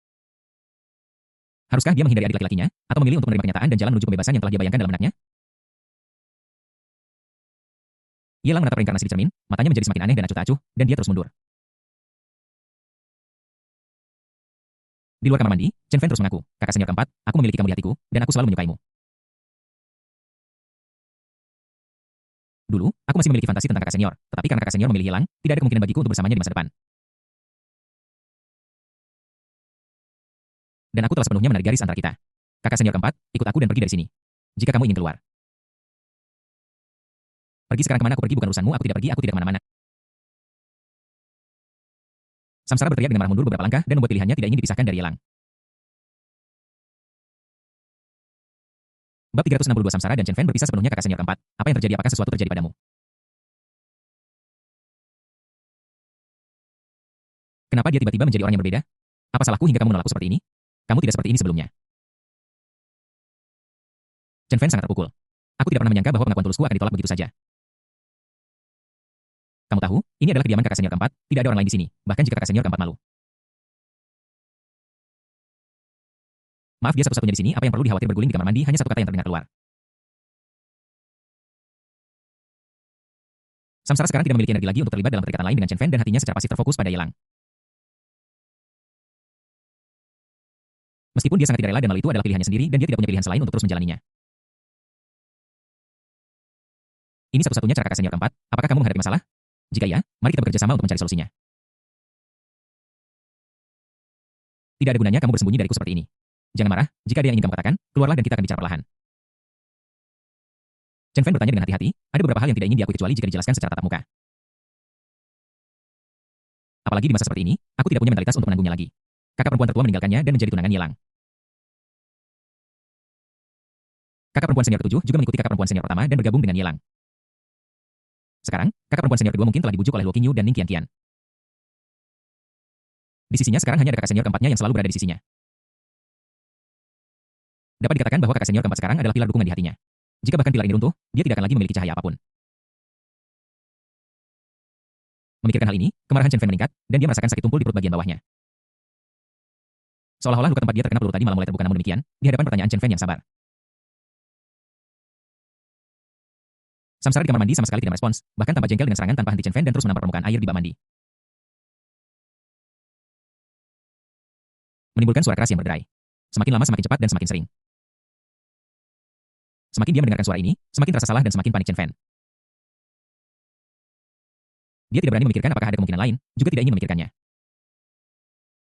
Haruskah dia menghindari adik laki-lakinya, atau memilih untuk menerima kenyataan dan jalan menuju kebebasan yang telah dia bayangkan dalam benaknya? Yelang menatap reinkarnasi di cermin, matanya menjadi semakin aneh dan acuh tak acuh, dan dia terus mundur. Di luar kamar mandi, Chen Fan terus mengaku, kakak senior keempat, aku memiliki kamu di hatiku, dan aku selalu menyukaimu. Dulu, aku masih memiliki fantasi tentang kakak senior, tetapi karena kakak senior memilih Yelang, tidak ada kemungkinan bagiku untuk bersamanya di masa depan. Dan aku telah sepenuhnya menarik garis antara kita. Kakak senior keempat, ikut aku dan pergi dari sini. Jika kamu ingin keluar. Pergi sekarang. Kemana aku pergi bukan urusanmu. Aku tidak kemana-mana. Samsara berteriak dengan marah, mundur beberapa langkah dan membuat pilihannya tidak ingin dipisahkan dari Yelang. Bab 362 Samsara dan Chen Fan berpisah sepenuhnya. Kakak senior keempat, apa yang terjadi? Apakah sesuatu terjadi padamu? Kenapa dia tiba-tiba menjadi orang yang berbeda? Apa salahku hingga kamu menolakku seperti ini? Kamu tidak seperti ini sebelumnya. Chen Fan sangat terpukul. Aku tidak pernah menyangka bahwa pengakuan tulusku akan ditolak begitu saja. Kamu tahu, ini adalah kediaman kakak senior keempat, tidak ada orang lain di sini, bahkan jika kakak senior keempat malu. Maaf, dia satu-satunya di sini, apa yang perlu dikhawatir berguling di kamar mandi, hanya satu kata yang terdengar keluar. Samsara sekarang tidak memiliki energi lagi untuk terlibat dalam keterikatan lain dengan Chen Fan dan hatinya secara pasif terfokus pada Yelang. Meskipun dia sangat tidak rela dan malu itu adalah pilihannya sendiri dan dia tidak punya pilihan selain untuk terus menjalaninya. Ini satu-satunya cara kakak senior keempat, apakah kamu menghadapi masalah? Jika iya, mari kita bekerja sama untuk mencari solusinya. Tidak ada gunanya kamu bersembunyi dariku seperti ini. Jangan marah, jika ada yang ingin kamu katakan, keluarlah dan kita akan bicara perlahan. Chen Fan bertanya dengan hati-hati, ada beberapa hal yang tidak ingin diakui kecuali jika dijelaskan secara tatap muka. Apalagi di masa seperti ini, aku tidak punya mentalitas untuk menanggungnya lagi. Kakak perempuan tertua meninggalkannya dan menjadi tunangan Yelang. Kakak perempuan senior ketujuh juga mengikuti kakak perempuan senior pertama dan bergabung dengan Yelang. Sekarang, kakak perempuan senior kedua mungkin telah dibujuk oleh Luo Qingyu dan Ning Qianqian. Di sisinya sekarang hanya ada kakak senior keempatnya yang selalu berada di sisinya. Dapat dikatakan bahwa kakak senior keempat sekarang adalah pilar dukungan di hatinya. Jika bahkan pilar ini runtuh, dia tidak akan lagi memiliki cahaya apapun. Memikirkan hal ini, kemarahan Chen Fan meningkat, dan dia merasakan sakit tumpul di perut bagian bawahnya. Seolah-olah luka tempat dia terkena peluru tadi malah mulai terbuka, namun demikian, di hadapan pertanyaan Chen Fan yang sabar. Samsara di kamar mandi sama sekali tidak merespons, bahkan tampak jengkel dengan serangan tanpa henti Chen Fan dan terus menampar permukaan air di bak mandi. Menimbulkan suara keras yang berderai. Semakin lama semakin cepat dan semakin sering. Semakin dia mendengarkan suara ini, semakin terasa salah dan semakin panik Chen Fan. Dia tidak berani memikirkan apakah ada kemungkinan lain, juga tidak ingin memikirkannya.